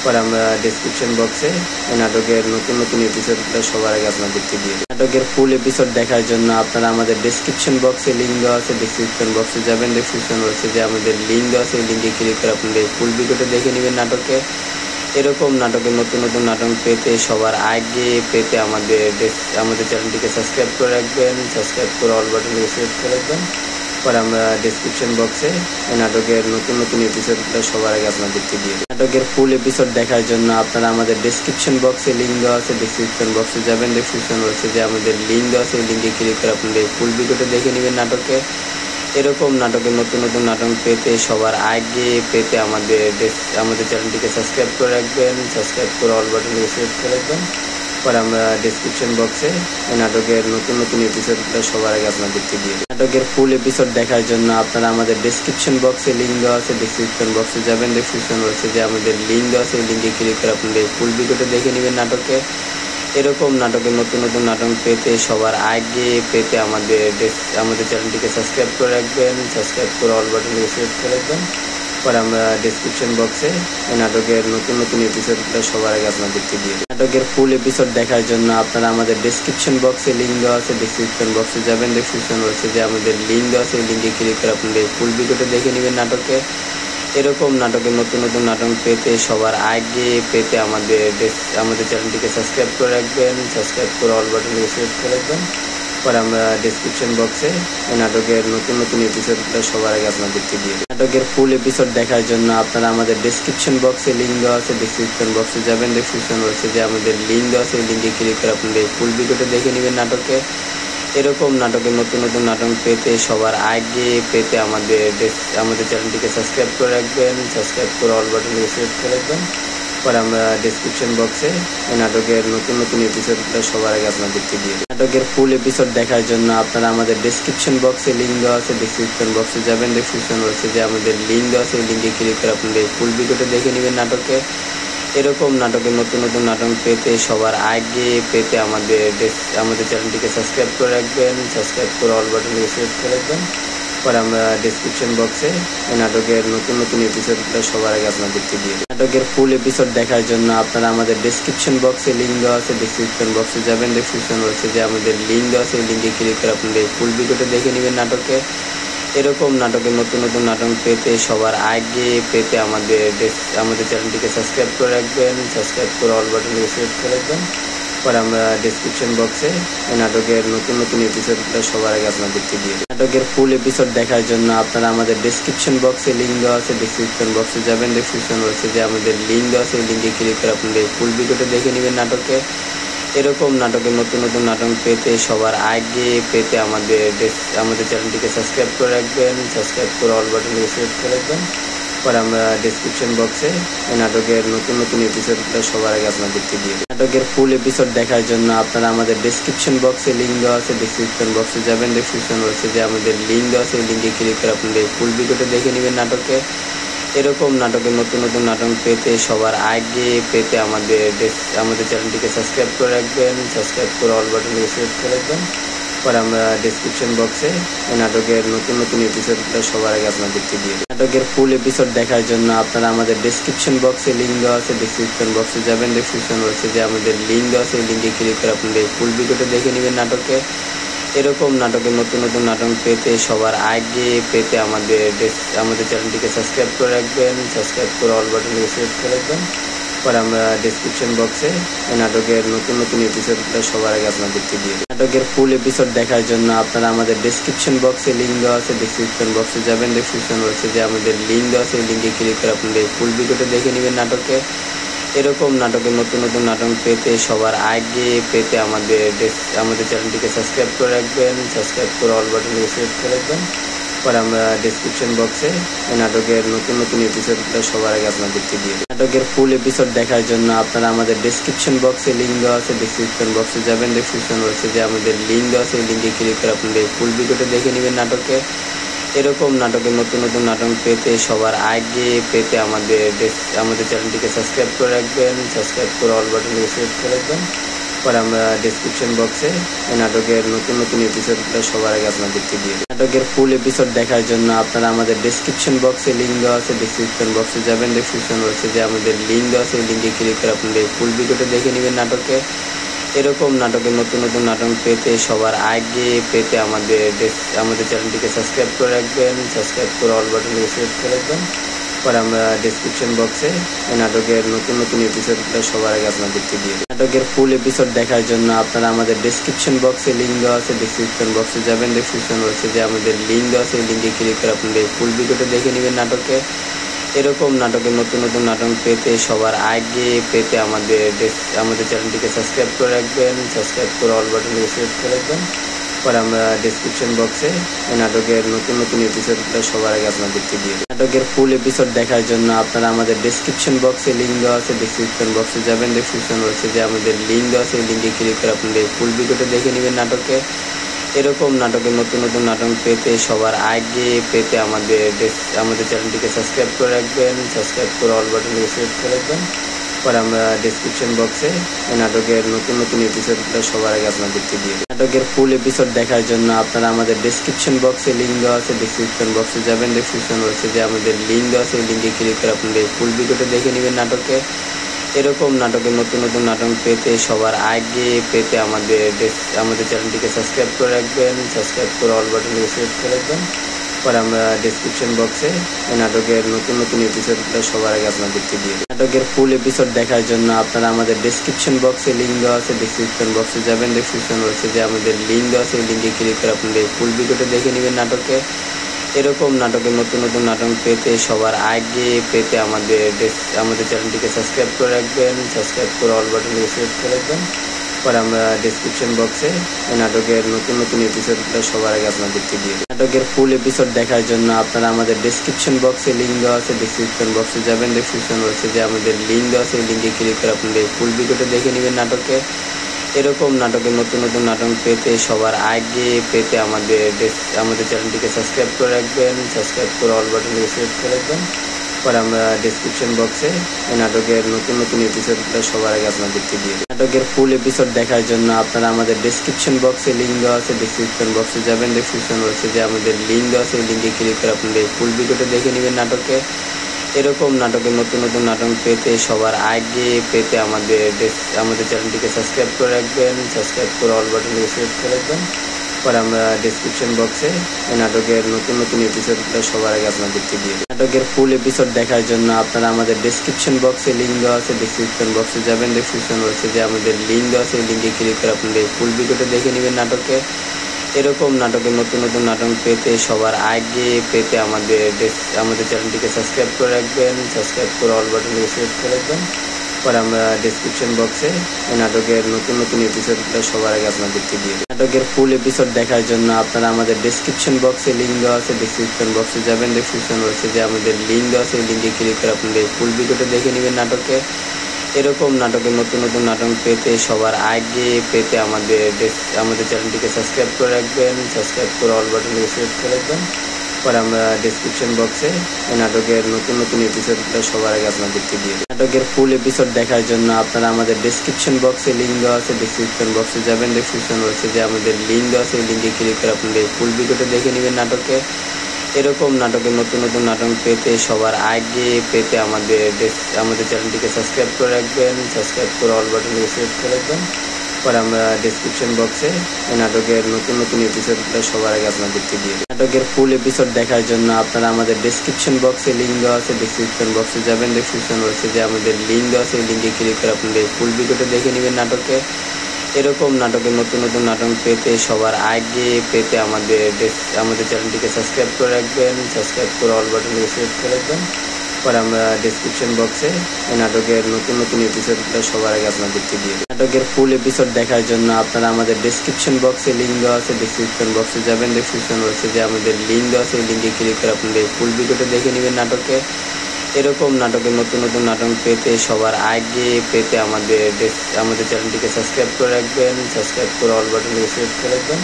পরে আমরা ডেসক্রিপশন বক্সে এই নাটকের নতুন নতুন এপিসোডগুলো সবার আগে আপনাদেরকে দিয়ে দিই। নাটকের ফুল এপিসোড দেখার জন্য আপনারা আমাদের ডেসক্রিপশন বক্সে লিঙ্ক দেওয়া আছে, ডেসক্রিপশন বক্সে যাবেন, ডেসক্রিপশন বক্সে যে আমাদের লিঙ্ক দেওয়া আছে, এই লিঙ্কে ক্লিক করে আপনাদের ফুল ভিডিওটা দেখে নেবেন। নাটকে এরকম নাটকের নতুন নতুন নাটক পেতে সবার আগে পেতে আমাদের চ্যানেলটিকে সাবস্ক্রাইব করে রাখবেন, সাবস্ক্রাইব করে অল বাটনে সিলেক্ট করে রাখবেন। পরে আমরা ডেসক্রিপশন বক্সে এই নাটকের নতুন নতুন এপিসোডগুলো সবার আগে আপনাদেরকে দিয়ে দিই। নাটকের ফুল এপিসোড দেখার জন্য আপনারা আমাদের ডেসক্রিপশন বক্সে লিঙ্ক দেওয়া আছে, ডেসক্রিপশন বক্সে যাবেন, ডেসক্রিপশন বক্সে যে আমাদের লিঙ্ক দেওয়া আছে, এই লিঙ্কে ক্লিক করে আপনাদের ফুল ভিডিওটা দেখে নেবেন। নাটকে এরকম নাটকের নতুন নতুন নাটক পেতে সবার আগে পেতে আমাদের চ্যানেলটিকে সাবস্ক্রাইব করে রাখবেন, সাবস্ক্রাইব করে অল বাটনে সিলেক্ট করে রাখবেন। পরে আমরা ডেসক্রিপশন বক্সে এই নাটকের নতুন নতুন এপিসোডগুলো সবার আগে আপনাদেরকে দিয়ে দিই। নাটকের ফুল এপিসোড দেখার জন্য আপনারা আমাদের ডেসক্রিপশন বক্সে লিঙ্ক দেওয়া আছে, ডেসক্রিপশন বক্সে যাবেন, ডেসক্রিপশন বক্সে যে আমাদের লিঙ্ক দেওয়া আছে, এই লিঙ্কে ক্লিক করে আপনাদের ফুল ভিডিওটা দেখে নেবেন। নাটকে এরকম নাটকের নতুন নতুন নাটক পেতে সবার আগে পেতে আমাদের চ্যানেলটিকে সাবস্ক্রাইব করে রাখবেন, সাবস্ক্রাইব করে অল বাটনে সিলেক্ট করে রাখবেন। পরে আমরা ডেসক্রিপশন বক্সে এই নাটকের নতুন নতুন এপিসোডগুলো সবার আগে আপনাদেরকে দিয়ে দিই। নাটকের ফুল এপিসোড দেখার জন্য আপনারা আমাদের ডেসক্রিপশন বক্সে লিঙ্ক দেওয়া আছে, ডেসক্রিপশন বক্সে যাবেন, ডেসক্রিপশন বক্সে যে আমাদের লিঙ্ক দেওয়া আছে, এই লিঙ্কে ক্লিক করে আপনাদের ফুল ভিডিওটা দেখে নেবেন। নাটকে এরকম নাটকের নতুন নতুন নাটক পেতে সবার আগে পেতে আমাদের চ্যানেলটিকে সাবস্ক্রাইব করে রাখবেন, সাবস্ক্রাইব করে অল বাটনে সিলেক্ট করে রাখবেন। পরে আমরা ডেসক্রিপশন বক্সে এই নাটকের নতুন নতুন এপিসোডগুলো সবার আগে আপনাদেরকে দিয়ে দিই। নাটকের ফুল এপিসোড দেখার জন্য আপনারা আমাদের ডেসক্রিপশন বক্সে লিঙ্ক দেওয়া আছে, ডেসক্রিপশন বক্সে যাবেন, ডেসক্রিপশন বক্সে যে আমাদের লিঙ্ক দেওয়া আছে, এই লিঙ্কে ক্লিক করে আপনাদের ফুল ভিডিওটা দেখে নেবেন। নাটকে এরকম নাটকের নতুন নতুন নাটক পেতে সবার আগে পেতে আমাদের চ্যানেলটিকে সাবস্ক্রাইব করে রাখবেন, সাবস্ক্রাইব করে অল বাটনে সিলেক্ট করে রাখবেন। পরে আমরা ডেসক্রিপশন বক্সে এই নাটকের নতুন নতুন এপিসোডগুলো সবার আগে আপনাদেরকে দিয়ে দিই। নাটকের ফুল এপিসোড দেখার জন্য আপনারা আমাদের ডেসক্রিপশন বক্সে লিঙ্ক দেওয়া আছে, ডেসক্রিপশন বক্সে যাবেন, ডেসক্রিপশন বক্সে যে আমাদের লিঙ্ক দেওয়া আছে, এই লিঙ্কে ক্লিক করে আপনাদের ফুল ভিডিওটা দেখে নেবেন। নাটকে এরকম নাটকের নতুন নতুন নাটক পেতে সবার আগে পেতে আমাদের চ্যানেলটিকে সাবস্ক্রাইব করে রাখবেন, সাবস্ক্রাইব করে অল বাটনে সিলেক্ট করে রাখবেন। পরে আমরা ডেসক্রিপশন বক্সে এই নাটকের নতুন নতুন এপিসোডগুলো সবার আগে আপনাদেরকে দিয়ে দিই। নাটকের ফুল এপিসোড দেখার জন্য আপনারা আমাদের ডেসক্রিপশন বক্সে লিঙ্ক দেওয়া আছে, ডেসক্রিপশন বক্সে যাবেন, ডেসক্রিপশন বক্সে যে আমাদের লিঙ্ক দেওয়া আছে, এই লিঙ্কে ক্লিক করে আপনাদের ফুল ভিডিওটা দেখে নেবেন। নাটকে এরকম নাটকের নতুন নতুন নাটক পেতে সবার আগে পেতে আমাদের চ্যানেলটিকে সাবস্ক্রাইব করে রাখবেন, সাবস্ক্রাইব করে অল বাটনে সিলেক্ট করে রাখবেন। পরে আমরা ডেসক্রিপশন বক্সে এই নাটকের নতুন নতুন এপিসোডগুলো সবার আগে আপনাদেরকে দিয়ে দিই। নাটকের ফুল এপিসোড দেখার জন্য আপনারা আমাদের ডেসক্রিপশন বক্সে লিঙ্ক দেওয়া আছে, ডেসক্রিপশন বক্সে যাবেন, ডেসক্রিপশন বক্সে যে আমাদের লিঙ্ক দেওয়া আছে, এই লিঙ্কে ক্লিক করে আপনাদের ফুল ভিডিওটা দেখে নেবেন। নাটকে এরকম নাটকের নতুন নতুন নাটক পেতে সবার আগে পেতে আমাদের চ্যানেলটিকে সাবস্ক্রাইব করে রাখবেন, সাবস্ক্রাইব করে অল বাটনে সিলেক্ট করে রাখবেন। পরে আমরা ডেসক্রিপশন বক্সে এই নাটকের নতুন নতুন এপিসোডগুলো সবার আগে আপনাদেরকে দিয়ে দিই। নাটকের ফুল এপিসোড দেখার জন্য আপনারা আমাদের ডেসক্রিপশন বক্সে লিঙ্ক দেওয়া আছে, ডেসক্রিপশন বক্সে যাবেন, ডেসক্রিপশন বক্সে যে আমাদের লিঙ্ক দেওয়া আছে, এই লিঙ্কে ক্লিক করে আপনাদের ফুল ভিডিওটা দেখে নেবেন। নাটকে এরকম নাটকের নতুন নতুন নাটক পেতে সবার আগে পেতে আমাদের চ্যানেলটিকে সাবস্ক্রাইব করে রাখবেন, সাবস্ক্রাইব করে অল বাটনে সিলেক্ট করে রাখবেন। পরে আমরা ডেসক্রিপশন বক্সে এই নাটকের নতুন নতুন এপিসোডগুলো সবার আগে আপনাদেরকে দিয়ে দিই। নাটকের ফুল এপিসোড দেখার জন্য আপনারা আমাদের ডেসক্রিপশন বক্সে লিঙ্ক দেওয়া আছে, ডেসক্রিপশন বক্সে যাবেন, ডেসক্রিপশন বক্সে যে আমাদের লিঙ্ক দেওয়া আছে, এই লিঙ্কে ক্লিক করে আপনাদের ফুল ভিডিওটা দেখে নেবেন। নাটকে এরকম নাটকের নতুন নতুন নাটক পেতে সবার আগে পেতে আমাদের চ্যানেলটিকে সাবস্ক্রাইব করে রাখবেন, সাবস্ক্রাইব করে অল বাটনে সিলেক্ট করে রাখবেন। পরে আমরা ডেসক্রিপশন বক্সে এই নাটকের নতুন নতুন এপিসোডগুলো সবার আগে আপনাদেরকে দিয়ে দিই। নাটকের ফুল এপিসোড দেখার জন্য আপনারা আমাদের ডেসক্রিপশন বক্সে লিঙ্ক দেওয়া আছে, ডেসক্রিপশন বক্সে যাবেন, ডেসক্রিপশন বক্সে যে আমাদের লিঙ্ক দেওয়া আছে, এই লিঙ্কে ক্লিক করে আপনাদের ফুল ভিডিওটা দেখে নেবেন। নাটকে এরকম নাটকের নতুন নতুন নাটক পেতে সবার আগে পেতে আমাদের চ্যানেলটিকে সাবস্ক্রাইব করে রাখবেন, সাবস্ক্রাইব করে অল বাটনে সিলেক্ট করে রাখবেন। পরে আমরা ডেসক্রিপশন বক্সে এই নাটকের নতুন নতুন এপিসোডগুলো সবার আগে আপনাদেরকে দিয়ে দিই। নাটকের ফুল এপিসোড দেখার জন্য আপনারা আমাদের ডেসক্রিপশন বক্সে লিঙ্ক দেওয়া আছে, ডেসক্রিপশন বক্সে যাবেন, ডেসক্রিপশন বক্সে যে আমাদের লিঙ্ক দেওয়া আছে, এই লিঙ্কে ক্লিক করে আপনাদের ফুল ভিডিওটা দেখে নেবেন। নাটকে এরকম নাটকের নতুন নতুন নাটক পেতে সবার আগে পেতে আমাদের চ্যানেলটিকে সাবস্ক্রাইব করে রাখবেন, সাবস্ক্রাইব করে অল বাটনে সিলেক্ট করে রাখবেন। পরে আমরা ডেসক্রিপশন বক্সে এই নাটকের নতুন নতুন এপিসোডগুলো সবার আগে আপনাদেরকে দিয়ে দিই। নাটকের ফুল এপিসোড দেখার জন্য আপনারা আমাদের ডেসক্রিপশন বক্সে লিঙ্ক দেওয়া আছে, ডেসক্রিপশন বক্সে যাবেন, ডেসক্রিপশন বক্সে যে আমাদের লিঙ্ক দেওয়া আছে, এই লিঙ্কে ক্লিক করে আপনাদের ফুল ভিডিওটা দেখে নেবেন। নাটকে এরকম নাটকের নতুন নতুন নাটক পেতে সবার আগে পেতে আমাদের চ্যানেলটিকে সাবস্ক্রাইব করে রাখবেন, সাবস্ক্রাইব করে অল বাটনে সিলেক্ট করে রাখবেন। পরে আমরা ডেসক্রিপশন বক্সে এই নাটকের নতুন নতুন এপিসোডগুলো সবার আগে আপনাদেরকে দিয়ে দিই। নাটকের ফুল এপিসোড দেখার জন্য আপনারা আমাদের ডেসক্রিপশন বক্সে লিঙ্ক দেওয়া আছে, ডেসক্রিপশন বক্সে যাবেন, ডেসক্রিপশন বক্সে যে আমাদের লিঙ্ক দেওয়া আছে, এই লিঙ্কে ক্লিক করে আপনাদের ফুল ভিডিওটা দেখে নেবেন। নাটকে এরকম নাটকের নতুন নতুন নাটক পেতে সবার আগে পেতে আমাদের চ্যানেলটিকে সাবস্ক্রাইব করে রাখবেন, সাবস্ক্রাইব করে অল বাটনে সিলেক্ট করে রাখবেন। পরে আমরা ডেসক্রিপশন বক্সে এই নাটকের নতুন নতুন এপিসোডগুলো সবার আগে আপনাদেরকে দিয়ে দিই। নাটকের ফুল এপিসোড দেখার জন্য আপনারা আমাদের ডেসক্রিপশন বক্সে লিঙ্ক দেওয়া আছে, ডেসক্রিপশন বক্সে যাবেন, ডেসক্রিপশন বক্সে যে আমাদের লিঙ্ক দেওয়া আছে, এই লিঙ্কে ক্লিক করে আপনাদের ফুল ভিডিওটা দেখে নেবেন। নাটকে এরকম নাটকের নতুন নতুন নাটক পেতে সবার আগে পেতে আমাদের চ্যানেলটিকে সাবস্ক্রাইব করে রাখবেন, সাবস্ক্রাইব করে অল বাটনে সিলেক্ট করে রাখবেন। পরে আমরা ডেসক্রিপশন বক্সে এই নাটকের নতুন নতুন এপিসোডগুলো সবার আগে আপনাদেরকে দিয়ে দিই। নাটকের ফুল এপিসোড দেখার জন্য আপনারা আমাদের ডেসক্রিপশন বক্সে লিঙ্ক দেওয়া আছে, ডেসক্রিপশন বক্সে যাবেন, ডেসক্রিপশন বক্সে যে আমাদের লিঙ্ক দেওয়া আছে, এই লিঙ্কে ক্লিক করে আপনাদের ফুল ভিডিওটা দেখে নেবেন। নাটকে এরকম নাটকের নতুন নতুন নাটক পেতে সবার আগে পেতে আমাদের চ্যানেলটিকে সাবস্ক্রাইব করে রাখবেন, সাবস্ক্রাইব করে অল বাটনে সিলেক্ট করে রাখবেন। পরে আমরা ডেসক্রিপশন বক্সে এই নাটকের নতুন নতুন এপিসোডগুলো সবার আগে আপনাদেরকে দিয়ে দিই। নাটকের ফুল এপিসোড দেখার জন্য আপনারা আমাদের ডেসক্রিপশন বক্সে লিঙ্ক দেওয়া আছে, ডেসক্রিপশন বক্সে যাবেন, ডেসক্রিপশন বক্সে যে আমাদের লিঙ্ক দেওয়া আছে এই লিঙ্কে ক্লিক করে আপনাদের ফুল ভিডিওটা দেখে নেবেন। নাটকে এরকম নাটকের নতুন নতুন নাটক পেতে সবার আগে পেতে আমাদের চ্যানেলটিকে সাবস্ক্রাইব করে রাখবেন, সাবস্ক্রাইব করে অল বাটনে সিলেক্ট করে রাখবেন। পরে আমরা ডেসক্রিপশন বক্সে এই নাটকের নতুন নতুন এপিসোডগুলো সবার আগে আপনাদেরকে দিয়ে দিই। নাটকের ফুল এপিসোড দেখার জন্য আপনারা আমাদের ডেসক্রিপশন বক্সে লিঙ্ক দেওয়া আছে, ডেসক্রিপশন বক্সে যাবেন, ডেসক্রিপশন বক্সে যে আমাদের লিঙ্ক দেওয়া আছে এই লিঙ্কে ক্লিক করে আপনাদের ফুল ভিডিওটা দেখে নেবেন। নাটকে এরকম নাটকের নতুন নতুন নাটক পেতে সবার আগে পেতে আমাদের চ্যানেলটিকে সাবস্ক্রাইব করে রাখবেন, সাবস্ক্রাইব করে অল বাটনে সিলেক্ট করে রাখবেন। পরে আমরা ডেসক্রিপশন বক্সে এই নাটকের নতুন নতুন এপিসোডগুলো সবার আগে আপনাদেরকে দিয়ে দিই। নাটকের ফুল এপিসোড দেখার জন্য আপনারা আমাদের ডেসক্রিপশন বক্সে লিঙ্ক দেওয়া আছে, ডেসক্রিপশন বক্সে যাবেন, ডেসক্রিপশন বক্সে যে আমাদের লিঙ্ক দেওয়া আছে এই লিঙ্কে ক্লিক করে আপনাদের ফুল ভিডিওটা দেখে নেবেন। নাটকে এরকম নাটকের নতুন নতুন নাটক পেতে সবার আগে পেতে আমাদের চ্যানেলটিকে সাবস্ক্রাইব করে রাখবেন, সাবস্ক্রাইব করে অল বাটনে সিলেক্ট করে রাখবেন। পরে আমরা ডেসক্রিপশন বক্সে এই নাটকের নতুন নতুন এপিসোডগুলো সবার আগে আপনাদেরকে দিয়ে দিই। নাটকের ফুল এপিসোড দেখার জন্য আপনারা আমাদের ডেসক্রিপশন বক্সে লিঙ্ক দেওয়া আছে, ডেসক্রিপশন বক্সে যাবেন, ডেসক্রিপশন বক্সে যে আমাদের লিঙ্ক দেওয়া আছে এই লিঙ্কে ক্লিক করে আপনাদের ফুল ভিডিওটা দেখে নেবেন। নাটকে এরকম নাটকের নতুন নতুন নাটক পেতে সবার আগে পেতে আমাদের চ্যানেলটিকে সাবস্ক্রাইব করে রাখবেন, সাবস্ক্রাইব করে অল বাটনে সিলেক্ট করে রাখবেন। পরে আমরা ডেসক্রিপশন বক্সে এই নাটকের নতুন নতুন এপিসোডগুলো সবার আগে আপনাদেরকে দিয়ে দিই। নাটকের ফুল এপিসোড দেখার জন্য আপনারা আমাদের ডেসক্রিপশন বক্সে লিঙ্ক দেওয়া আছে, ডেসক্রিপশন বক্সে যাবেন, ডেসক্রিপশন বক্সে যে আমাদের লিঙ্ক দেওয়া আছে এই লিঙ্কে ক্লিক করে আপনাদের ফুল ভিডিওটা দেখে নেবেন। নাটকে এরকম নাটকের নতুন নতুন নাটক পেতে সবার আগে পেতে আমাদের চ্যানেলটিকে সাবস্ক্রাইব করে রাখবেন, সাবস্ক্রাইব করে অল বাটনে সিলেক্ট করে রাখবেন। পরে আমরা ডেসক্রিপশন বক্সে এই নাটকের নতুন নতুন এপিসোডগুলো সবার আগে আপনাদেরকে দিয়ে দিই। নাটকের ফুল এপিসোড দেখার জন্য আপনারা আমাদের ডেসক্রিপশন বক্সে লিঙ্ক দেওয়া আছে, ডেসক্রিপশন বক্সে যাবেন, ডেসক্রিপশন বক্সে যে আমাদের লিঙ্ক দেওয়া আছে এই লিঙ্কে ক্লিক করে আপনাদের ফুল ভিডিওটা দেখে নেবেন। নাটকে এরকম নাটকের নতুন নতুন নাটক পেতে সবার আগে পেতে আমাদের চ্যানেলটিকে সাবস্ক্রাইব করে রাখবেন, সাবস্ক্রাইব করে অল বাটনে সিলেক্ট করে রাখবেন। পরে আমরা ডেসক্রিপশন বক্সে এই নাটকের নতুন নতুন এপিসোডগুলো সবার আগে আপনাদেরকে দিয়ে দিই। নাটকের ফুল এপিসোড দেখার জন্য আপনারা আমাদের ডেসক্রিপশন বক্সে লিঙ্ক দেওয়া আছে, ডেসক্রিপশন বক্সে যাবেন, ডেসক্রিপশন বক্সে যে আমাদের লিঙ্ক দেওয়া আছে এই লিঙ্কে ক্লিক করে আপনাদের ফুল ভিডিওটা দেখে নেবেন। নাটকে এরকম নাটকের নতুন নতুন নাটক পেতে সবার আগে পেতে আমাদের চ্যানেলটিকে সাবস্ক্রাইব করে রাখবেন, সাবস্ক্রাইব করে অল বাটনে সিলেক্ট করে রাখবেন। পরে আমরা ডেসক্রিপশন বক্সে এই নাটকের নতুন নতুন এপিসোডগুলো সবার আগে আপনাদেরকে দিয়ে দিই। নাটকের ফুল এপিসোড দেখার জন্য আপনারা আমাদের ডেসক্রিপশন বক্সে লিঙ্ক দেওয়া আছে, ডেসক্রিপশন বক্সে যাবেন, ডেসক্রিপশন বক্সে যে আমাদের লিঙ্ক দেওয়া আছে এই লিঙ্কে ক্লিক করে আপনাদের ফুল ভিডিওটা দেখে নেবেন। নাটকে এরকম নাটকের নতুন নতুন নাটক পেতে সবার আগে পেতে আমাদের চ্যানেলটিকে সাবস্ক্রাইব করে রাখবেন, সাবস্ক্রাইব করে অল বাটনে সিলেক্ট করে রাখবেন।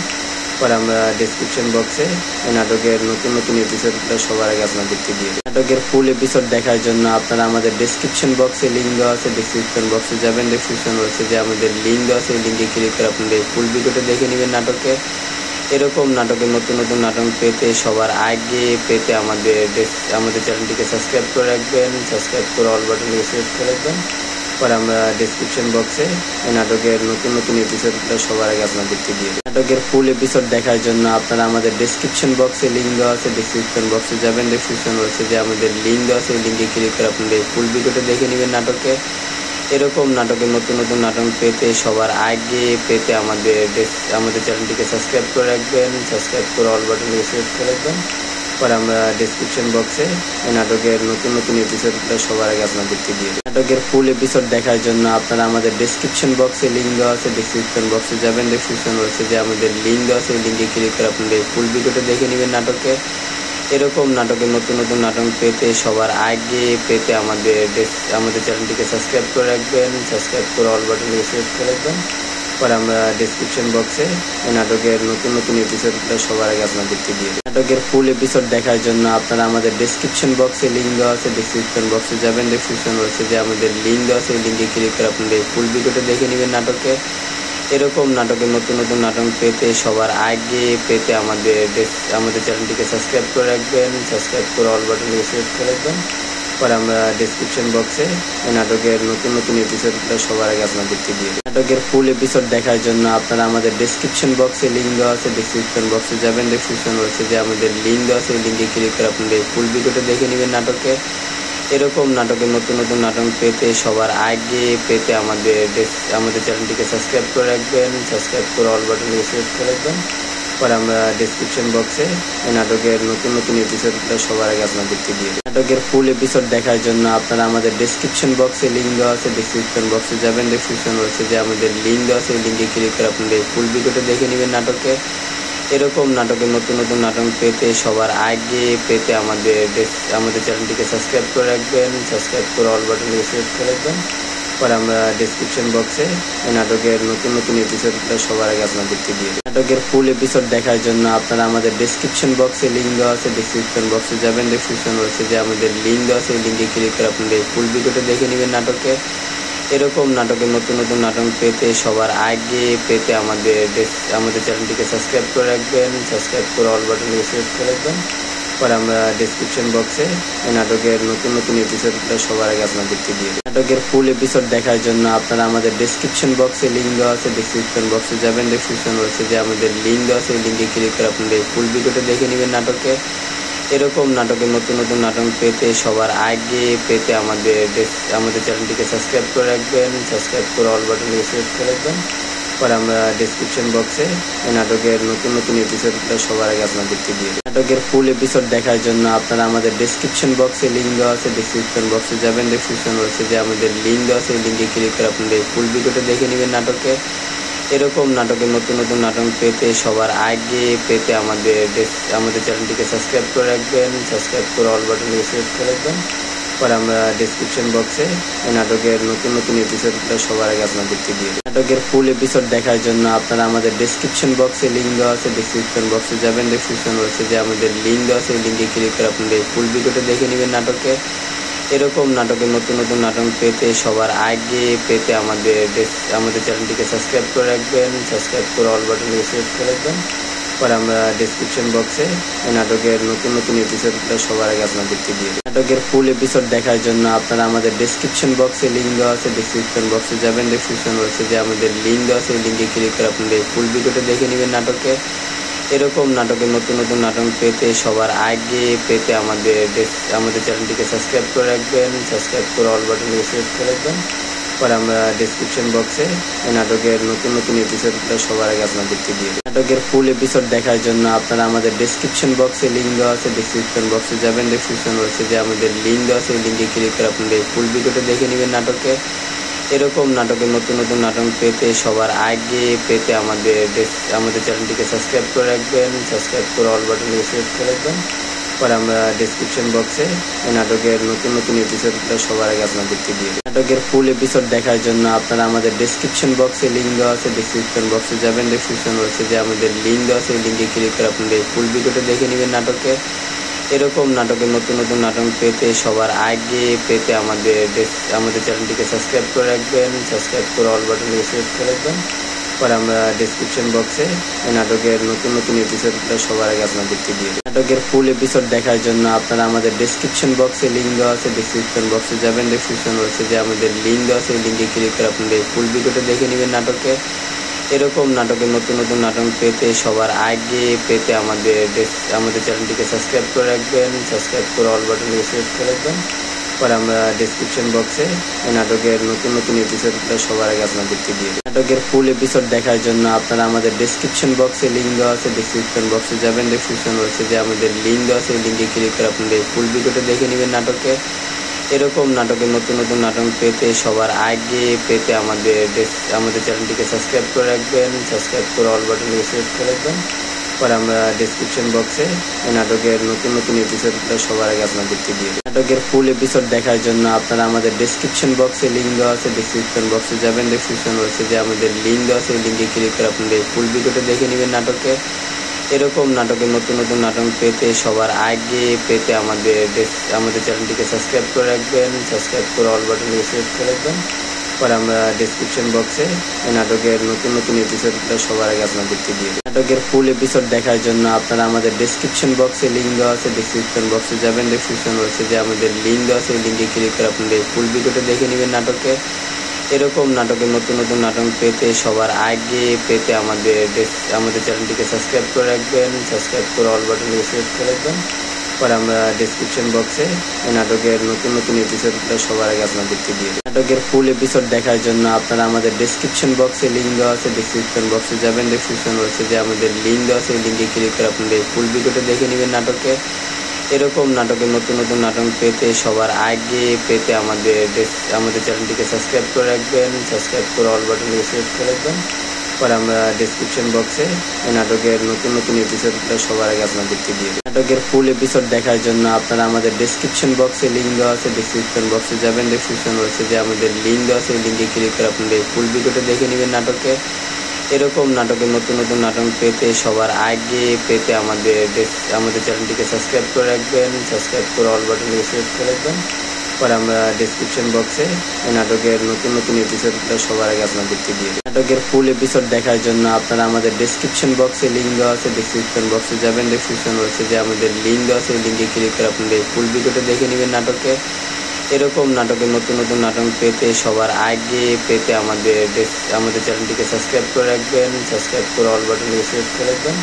পরে আমরা ডেসক্রিপশন বক্সে এই নাটকের নতুন নতুন এপিসোডগুলো সবার আগে আপনাদেরকে দিয়ে দিই। নাটকের ফুল এপিসোড দেখার জন্য আপনারা আমাদের ডেসক্রিপশন বক্সে লিঙ্ক দেওয়া আছে, ডেসক্রিপশন বক্সে যাবেন, ডেসক্রিপশন বক্সে যে আমাদের লিঙ্ক দেওয়া আছে এই লিঙ্কে ক্লিক করে আপনাদের ফুল ভিডিওটা দেখে নেবেন। নাটকে এরকম নাটকের নতুন নতুন নাটক পেতে সবার আগে পেতে আমাদের চ্যানেলটিকে সাবস্ক্রাইব করে রাখবেন, সাবস্ক্রাইব করে অল বাটনে সিলেক্ট করে রাখবেন। পরে আমরা ডেসক্রিপশন বক্সে এই নাটকের নতুন নতুন এপিসোডগুলো সবার আগে আপনাদেরকে দিয়ে দিই। নাটকের ফুল এপিসোড দেখার জন্য আপনারা আমাদের ডেসক্রিপশন বক্সে লিঙ্ক দেওয়া আছে, ডেসক্রিপশন বক্সে যাবেন, ডেসক্রিপশন বক্সে যে আমাদের লিঙ্ক দেওয়া আছে এই লিঙ্কে ক্লিক করে আপনাদের ফুল ভিডিওটা দেখে নেবেন। নাটকে এরকম নাটকের নতুন নতুন নাটক পেতে সবার আগে পেতে আমাদের চ্যানেলটিকে সাবস্ক্রাইব করে রাখবেন, সাবস্ক্রাইব করে অল বাটনে সিলেক্ট করে রাখবেন। পরে আমরা ডেসক্রিপশন বক্সে এই নাটকের নতুন নতুন এপিসোডগুলো সবার আগে আপনাদেরকে দিয়ে দিই। নাটকের ফুল এপিসোড দেখার জন্য আপনারা আমাদের ডেসক্রিপশন বক্সে লিঙ্ক দেওয়া আছে, ডেসক্রিপশন বক্সে যাবেন, ডেসক্রিপশন বক্সে যে আমাদের লিঙ্ক দেওয়া আছে এই লিঙ্কে ক্লিক করে আপনাদের ফুল ভিডিওটা দেখে নেবেন। নাটকে এরকম নাটকের নতুন নতুন নাটক পেতে সবার আগে পেতে আমাদের চ্যানেলটিকে সাবস্ক্রাইব করে রাখবেন, সাবস্ক্রাইব করে অল বাটনে সিলেক্ট করে রাখবেন। পরে আমরা ডেসক্রিপশন বক্সে এই নাটকের নতুন নতুন এপিসোডগুলো সবার আগে আপনাদেরকে দিয়ে দিই। নাটকের ফুল এপিসোড দেখার জন্য আপনারা আমাদের ডেসক্রিপশন বক্সে লিঙ্ক দেওয়া আছে, ডেসক্রিপশন বক্সে যাবেন, ডেসক্রিপশন বক্সে যে আমাদের লিঙ্ক দেওয়া আছে এই লিঙ্কে ক্লিক করে আপনাদের ফুল ভিডিওটা দেখে নেবেন। নাটকে এরকম নাটকের নতুন নতুন নাটক পেতে সবার আগে পেতে আমাদের চ্যানেলটিকে সাবস্ক্রাইব করে রাখবেন, সাবস্ক্রাইব করে অল বাটনে সিলেক্ট করে রাখবেন। পরে আমরা ডেসক্রিপশন বক্সে এই নাটকের নতুন নতুন এপিসোডগুলো সবার আগে আপনাদেরকে দিয়ে দিই। নাটকের ফুল এপিসোড দেখার জন্য আপনারা আমাদের ডেসক্রিপশন বক্সে লিঙ্ক দেওয়া আছে, ডেসক্রিপশন বক্সে যাবেন, ডেসক্রিপশন বক্সে যে আমাদের লিঙ্ক দেওয়া আছে, এই লিঙ্কে ক্লিক করে আপনাদের ফুল ভিডিওটা দেখে নেবেন। নাটকে এরকম নাটকের নতুন নতুন নাটক পেতে সবার আগে পেতে আমাদের চ্যানেলটিকে সাবস্ক্রাইব করে রাখবেন, সাবস্ক্রাইব করে অল বাটনে সিলেক্ট করে রাখবেন। পরে আমরা ডেসক্রিপশন বক্সে এই নাটকের নতুন নতুন এপিসোডগুলো সবার আগে আপনাদেরকে দিয়ে দিই। নাটকের ফুল এপিসোড দেখার জন্য আপনারা আমাদের ডেসক্রিপশন বক্সে লিঙ্ক দেওয়া আছে, ডেসক্রিপশন বক্সে যাবেন, ডেসক্রিপশন বক্সে যে আমাদের লিঙ্ক দেওয়া আছে, এই লিঙ্কে ক্লিক করে আপনাদের ফুল ভিডিওটা দেখে নেবেন। নাটকে এরকম নাটকের নতুন নতুন নাটক পেতে সবার আগে পেতে আমাদের চ্যানেলটিকে সাবস্ক্রাইব করে রাখবেন, সাবস্ক্রাইব করে অল বাটনে সিলেক্ট করে রাখবেন। পরে আমরা ডেসক্রিপশন বক্সে এই নাটকের নতুন নতুন এপিসোডগুলো সবার আগে আপনাদেরকে দিয়ে দিই। নাটকের ফুল এপিসোড দেখার জন্য আপনারা আমাদের ডেসক্রিপশন বক্সে লিঙ্ক দেওয়া আছে, ডেসক্রিপশন বক্সে যাবেন, ডেসক্রিপশন বক্সে যে আমাদের লিঙ্ক দেওয়া আছে, এই লিঙ্কে ক্লিক করে আপনাদের ফুল ভিডিওটা দেখে নেবেন। নাটকে এরকম নাটকের নতুন নতুন নাটক পেতে সবার আগে পেতে আমাদের চ্যানেলটিকে সাবস্ক্রাইব করে রাখবেন, সাবস্ক্রাইব করে অল বাটনে সিলেক্ট করে রাখবেন। পরে আমরা ডেসক্রিপশন বক্সে এই নাটকের নতুন নতুন এপিসোডগুলো সবার আগে আপনাদেরকে দিয়ে দিই। নাটকের ফুল এপিসোড দেখার জন্য আপনারা আমাদের ডেসক্রিপশন বক্সে লিঙ্ক দেওয়া আছে, ডেসক্রিপশন বক্সে যাবেন, ডেসক্রিপশন বক্সে যে আমাদের লিঙ্ক দেওয়া আছে, এই লিঙ্কে ক্লিক করে আপনাদের ফুল ভিডিওটা দেখে নেবেন। নাটকে এরকম নাটকের নতুন নতুন নাটক পেতে সবার আগে পেতে আমাদের চ্যানেলটিকে সাবস্ক্রাইব করে রাখবেন, সাবস্ক্রাইব করে অল বাটনে সিলেক্ট করে রাখবেন। পরে আমরা ডেসক্রিপশন বক্সে এই নাটকের নতুন নতুন এপিসোডগুলো সবার আগে আপনাদেরকে দিয়ে দিই। নাটকের ফুল এপিসোড দেখার জন্য আপনারা আমাদের ডেসক্রিপশন বক্সে লিঙ্ক দেওয়া আছে, ডেসক্রিপশন বক্সে যাবেন, ডেসক্রিপশন বক্সে যে আমাদের লিঙ্ক দেওয়া আছে, এই লিঙ্কে ক্লিক করে আপনাদের ফুল ভিডিওটা দেখে নেবেন। নাটকে এরকম নাটকের নতুন নতুন নাটক পেতে সবার আগে পেতে আমাদের চ্যানেলটিকে সাবস্ক্রাইব করে রাখবেন, সাবস্ক্রাইব করে অল বাটনে সিলেক্ট করে রাখবেন। পরে আমরা ডেসক্রিপশন বক্সে এই নাটকের নতুন নতুন এপিসোডগুলো সবার আগে আপনাদেরকে দিয়ে দিই। নাটকের ফুল এপিসোড দেখার জন্য আপনারা আমাদের ডেসক্রিপশন বক্সে লিঙ্ক দেওয়া আছে, ডেসক্রিপশন বক্সে যাবেন, ডেসক্রিপশন বক্সে যে আমাদের লিঙ্ক দেওয়া আছে, এই লিঙ্কে ক্লিক করে আপনাদের ফুল ভিডিওটা দেখে নেবেন। নাটকে এরকম নাটকের নতুন নতুন নাটক পেতে সবার আগে পেতে আমাদের চ্যানেলটিকে সাবস্ক্রাইব করে রাখবেন, সাবস্ক্রাইব করে অল বাটনে সিলেক্ট করে রাখবেন। পরে আমরা ডেসক্রিপশন বক্সে এই নাটকের নতুন নতুন এপিসোডগুলো সবার আগে আপনাদেরকে দিয়ে দিই। নাটকের ফুল এপিসোড দেখার জন্য আপনারা আমাদের ডেসক্রিপশন বক্সে লিঙ্ক দেওয়া আছে, ডেসক্রিপশন বক্সে যাবেন, ডেসক্রিপশন বক্সে যে আমাদের লিঙ্ক দেওয়া আছে, এই লিঙ্কে ক্লিক করে আপনাদের ফুল ভিডিওটা দেখে নেবেন। নাটকে এরকম নাটকের নতুন নতুন নাটক পেতে সবার আগে পেতে আমাদের চ্যানেলটিকে সাবস্ক্রাইব করে রাখবেন, সাবস্ক্রাইব করে অল বাটনে সিলেক্ট করে রাখবেন। পরে আমরা ডেসক্রিপশন বক্সে এই নাটকের নতুন নতুন এপিসোডগুলো সবার আগে আপনাদেরকে দিয়ে দিই। নাটকের ফুল এপিসোড দেখার জন্য আপনারা আমাদের ডেসক্রিপশন বক্সে লিঙ্ক দেওয়া আছে, ডেসক্রিপশন বক্সে যাবেন, ডেসক্রিপশন বক্সে যে আমাদের লিঙ্ক দেওয়া আছে, এই লিঙ্কে ক্লিক করে আপনাদের ফুল ভিডিওটা দেখে নেবেন। নাটকে এরকম নাটকের নতুন নতুন নাটক পেতে সবার আগে পেতে আমাদের চ্যানেলটিকে সাবস্ক্রাইব করে রাখবেন, সাবস্ক্রাইব করে অল বাটনে সিলেক্ট করে রাখবেন। পরে আমরা ডেসক্রিপশন বক্সে এই নাটকের নতুন নতুন এপিসোডগুলো সবার আগে আপনাদেরকে দিয়ে দিই। নাটকের ফুল এপিসোড দেখার জন্য আপনারা আমাদের ডেসক্রিপশন বক্সে লিঙ্ক দেওয়া আছে, ডেসক্রিপশন বক্সে যাবেন, ডেসক্রিপশন বক্সে যে আমাদের লিঙ্ক দেওয়া আছে, এই লিঙ্কে ক্লিক করে আপনাদের ফুল ভিডিওটা দেখে নেবেন। নাটকে এরকম নাটকের নতুন নতুন নাটক পেতে সবার আগে পেতে আমাদের চ্যানেলটিকে সাবস্ক্রাইব করে রাখবেন, সাবস্ক্রাইব করে অল বাটনে সিলেক্ট করে রাখবেন। পরে আমরা ডেসক্রিপশন বক্সে এই নাটকের নতুন নতুন এপিসোডগুলো সবার আগে আপনাদেরকে দিয়ে দিই। নাটকের ফুল এপিসোড দেখার জন্য আপনারা আমাদের ডেসক্রিপশন বক্সে লিঙ্ক দেওয়া আছে, ডেসক্রিপশন বক্সে যাবেন, ডেসক্রিপশন বক্সে যে আমাদের লিঙ্ক দেওয়া আছে, এই লিঙ্কে ক্লিক করে আপনাদের ফুল ভিডিওটা দেখে নেবেন। নাটকে এরকম নাটকের নতুন নতুন নাটক পেতে সবার আগে পেতে আমাদের চ্যানেলটিকে সাবস্ক্রাইব করে রাখবেন, সাবস্ক্রাইব করে অল বাটনে সিলেক্ট করে রাখবেন। পরে আমরা ডেসক্রিপশন বক্সে এই নাটকের নতুন নতুন এপিসোডগুলো সবার আগে আপনাদেরকে দিয়ে দিই। নাটকের ফুল এপিসোড দেখার জন্য আপনারা আমাদের ডেসক্রিপশন বক্সে লিঙ্ক দেওয়া আছে, ডেসক্রিপশন বক্সে যাবেন, ডেসক্রিপশন বক্সে যে আমাদের লিঙ্ক দেওয়া আছে, এই লিঙ্কে ক্লিক করে আপনাদের ফুল ভিডিওটা দেখে নেবেন। নাটকে এরকম নাটকের নতুন নতুন নাটক পেতে সবার আগে পেতে আমাদের চ্যানেলটিকে সাবস্ক্রাইব করে রাখবেন, সাবস্ক্রাইব করে অল বাটনে সিলেক্ট করে রাখবেন। পরে আমরা ডেসক্রিপশন বক্সে এই নাটকের নতুন নতুন এপিসোডগুলো সবার আগে আপনাদেরকে দিয়ে দিই। নাটকের ফুল এপিসোড দেখার জন্য আপনারা আমাদের ডেসক্রিপশন বক্সে লিঙ্ক দেওয়া আছে, ডেসক্রিপশন বক্সে যাবেন, ডেসক্রিপশন বক্সে যে আমাদের লিঙ্ক দেওয়া আছে, এই লিঙ্কে ক্লিক করে আপনাদের ফুল ভিডিওটা দেখে নেবেন। নাটকে এরকম নাটকের নতুন নতুন নাটক পেতে সবার আগে পেতে আমাদের চ্যানেলটিকে সাবস্ক্রাইব করে রাখবেন, সাবস্ক্রাইব করে অল বাটনে সিলেক্ট করে রাখবেন। পরে আমরা ডেসক্রিপশন বক্সে এই নাটকের নতুন নতুন এপিসোডগুলো সবার আগে আপনাদেরকে দিয়ে দিই। নাটকের ফুল এপিসোড দেখার জন্য আপনারা আমাদের ডেসক্রিপশন বক্সে লিঙ্ক দেওয়া আছে, ডেসক্রিপশন বক্সে যাবেন, ডেসক্রিপশন বক্সে যে আমাদের লিঙ্ক দেওয়া আছে, এই লিঙ্কে ক্লিক করে আপনাদের ফুল ভিডিওটা দেখে নেবেন। নাটকে এরকম নাটকের নতুন নতুন নাটক পেতে সবার আগে পেতে আমাদের চ্যানেলটিকে সাবস্ক্রাইব করে রাখবেন, সাবস্ক্রাইব করে অল বাটনে সিলেক্ট করে রাখবেন। পরে আমরা ডেসক্রিপশন বক্সে এই নাটকের নতুন নতুন এপিসোডগুলো সবার আগে আপনাদেরকে দিয়ে দিই। নাটকের ফুল এপিসোড দেখার জন্য আপনারা আমাদের ডেসক্রিপশন বক্সে লিঙ্ক দেওয়া আছে, ডেসক্রিপশন বক্সে যাবেন, ডেসক্রিপশন বক্সে যে আমাদের লিঙ্ক দেওয়া আছে, এই লিঙ্কে ক্লিক করে আপনাদের ফুল ভিডিওটা দেখে নেবেন। নাটকে এরকম নাটকের নতুন নতুন নাটক পেতে সবার আগে পেতে আমাদের চ্যানেলটিকে সাবস্ক্রাইব করে রাখবেন, সাবস্ক্রাইব করে অল বাটনে সিলেক্ট করে রাখবেন। পরে আমরা ডেসক্রিপশন বক্সে এই নাটকের নতুন নতুন এপিসোডগুলো সবার আগে আপনাদেরকে দিয়ে দিই। নাটকের ফুল এপিসোড দেখার জন্য আপনারা আমাদের ডেসক্রিপশন বক্সে লিঙ্ক দেওয়া আছে, ডেসক্রিপশন বক্সে যাবেন, ডেসক্রিপশন বক্সে যে আমাদের লিঙ্ক দেওয়া আছে, এই লিঙ্কে ক্লিক করে আপনাদের ফুল ভিডিওটা দেখে নেবেন। নাটকে এরকম নাটকের নতুন নতুন নাটক পেতে সবার আগে পেতে আমাদের চ্যানেলটিকে সাবস্ক্রাইব করে রাখবেন, সাবস্ক্রাইব করে অল বাটনে সিলেক্ট করে রাখবেন। পরে আমরা ডেসক্রিপশন বক্সে এই নাটকের নতুন নতুন এপিসোডগুলো সবার আগে আপনাদেরকে দিয়ে দিই। নাটকের ফুল এপিসোড দেখার জন্য আপনারা আমাদের ডেসক্রিপশন বক্সে লিঙ্ক দেওয়া আছে, ডেসক্রিপশন বক্সে যাবেন, ডেসক্রিপশন বক্সে যে আমাদের লিঙ্ক দেওয়া আছে, এই লিঙ্কে ক্লিক করে আপনাদের ফুল ভিডিওটা দেখে নেবেন। নাটকে এরকম নাটকের নতুন নতুন নাটক পেতে সবার আগে পেতে আমাদের চ্যানেলটিকে সাবস্ক্রাইব করে রাখবেন, সাবস্ক্রাইব করে অল বাটনে সিলেক্ট করে রাখবেন।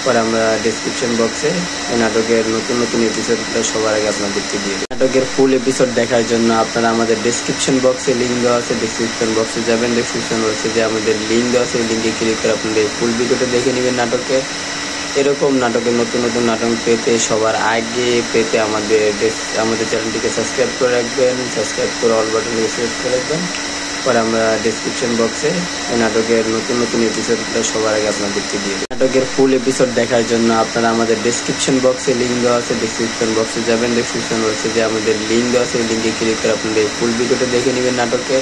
পরে আমরা ডেসক্রিপশন বক্সে এই নাটকের নতুন নতুন এপিসোডগুলো সবার আগে আপনাদেরকে দিয়ে দিই। নাটকের ফুল এপিসোড দেখার জন্য আপনারা আমাদের ডেসক্রিপশন বক্সে লিঙ্ক দেওয়া আছে, ডেসক্রিপশন বক্সে যাবেন, ডেসক্রিপশন বক্সে যে আমাদের লিঙ্ক দেওয়া আছে, এই লিঙ্কে ক্লিক করে আপনাদের ফুল ভিডিওটা দেখে নেবেন। নাটকে এরকম নাটকের নতুন নতুন নাটক পেতে সবার আগে পেতে আমাদের চ্যানেলটিকে সাবস্ক্রাইব করে রাখবেন, সাবস্ক্রাইব করে অল বাটনে সিলেক্ট করে রাখবেন। পরে আমরা ডেসক্রিপশন বক্সে এই নাটকের নতুন নতুন এপিসোডগুলো সবার আগে আপনাদেরকে দিয়ে দিই। নাটকের ফুল এপিসোড দেখার জন্য আপনারা আমাদের ডেসক্রিপশন বক্সে লিঙ্ক দেওয়া আছে, ডেসক্রিপশন বক্সে যাবেন, ডেসক্রিপশন বক্সে যে আমাদের লিঙ্ক দেওয়া আছে, এই লিঙ্কে ক্লিক করে আপনাদের ফুল ভিডিওটা দেখে নেবেন। নাটকে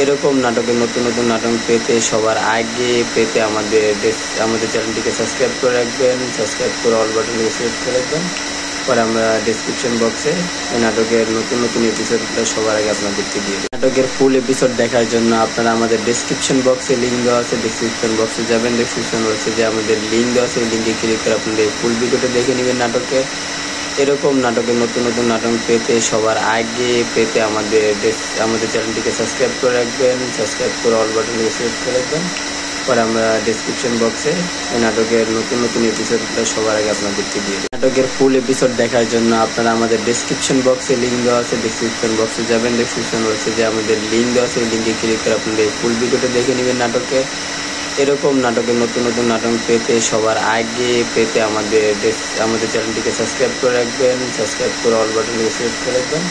এরকম নাটকের নতুন নতুন নাটক পেতে সবার আগে পেতে আমাদের চ্যানেলটিকে সাবস্ক্রাইব করে রাখবেন, সাবস্ক্রাইব করে অল বাটনে সিলেক্ট করে রাখবেন। পরে আমরা ডেসক্রিপশন বক্সে এই নাটকের নতুন নতুন এপিসোডগুলো সবার আগে আপনাদেরকে দিয়ে দিই। নাটকের ফুল এপিসোড দেখার জন্য আপনারা আমাদের ডেসক্রিপশন বক্সে লিঙ্ক দেওয়া আছে, ডেসক্রিপশন বক্সে যাবেন, ডেসক্রিপশন বক্সে যে আমাদের লিঙ্ক দেওয়া আছে, এই লিঙ্কে ক্লিক করে আপনাদের ফুল ভিডিওটা দেখে নেবেন। নাটকে এরকম নাটকের নতুন নতুন নাটক পেতে সবার আগে পেতে আমাদের চ্যানেলটিকে সাবস্ক্রাইব করে রাখবেন, সাবস্ক্রাইব করে অল বাটনে সিলেক্ট করে রাখবেন। পরে আমরা ডেসক্রিপশন বক্সে এই নাটকের নতুন নতুন এপিসোডগুলো সবার আগে আপনাদেরকে দিয়ে দিই। নাটকের ফুল এপিসোড দেখার জন্য আপনারা আমাদের ডেসক্রিপশন বক্সে লিঙ্ক দেওয়া আছে, ডেসক্রিপশন বক্সে যাবেন, ডেসক্রিপশন বক্সে যে আমাদের লিঙ্ক দেওয়া আছে, এই লিঙ্কে ক্লিক করে আপনাদের ফুল ভিডিওটা দেখে নেবেন। নাটকে এরকম নাটকের নতুন নতুন নাটক পেতে সবার আগে পেতে আমাদের চ্যানেলটিকে সাবস্ক্রাইব করে রাখবেন, সাবস্ক্রাইব করে অল বাটনে সিলেক্ট করে রাখবেন।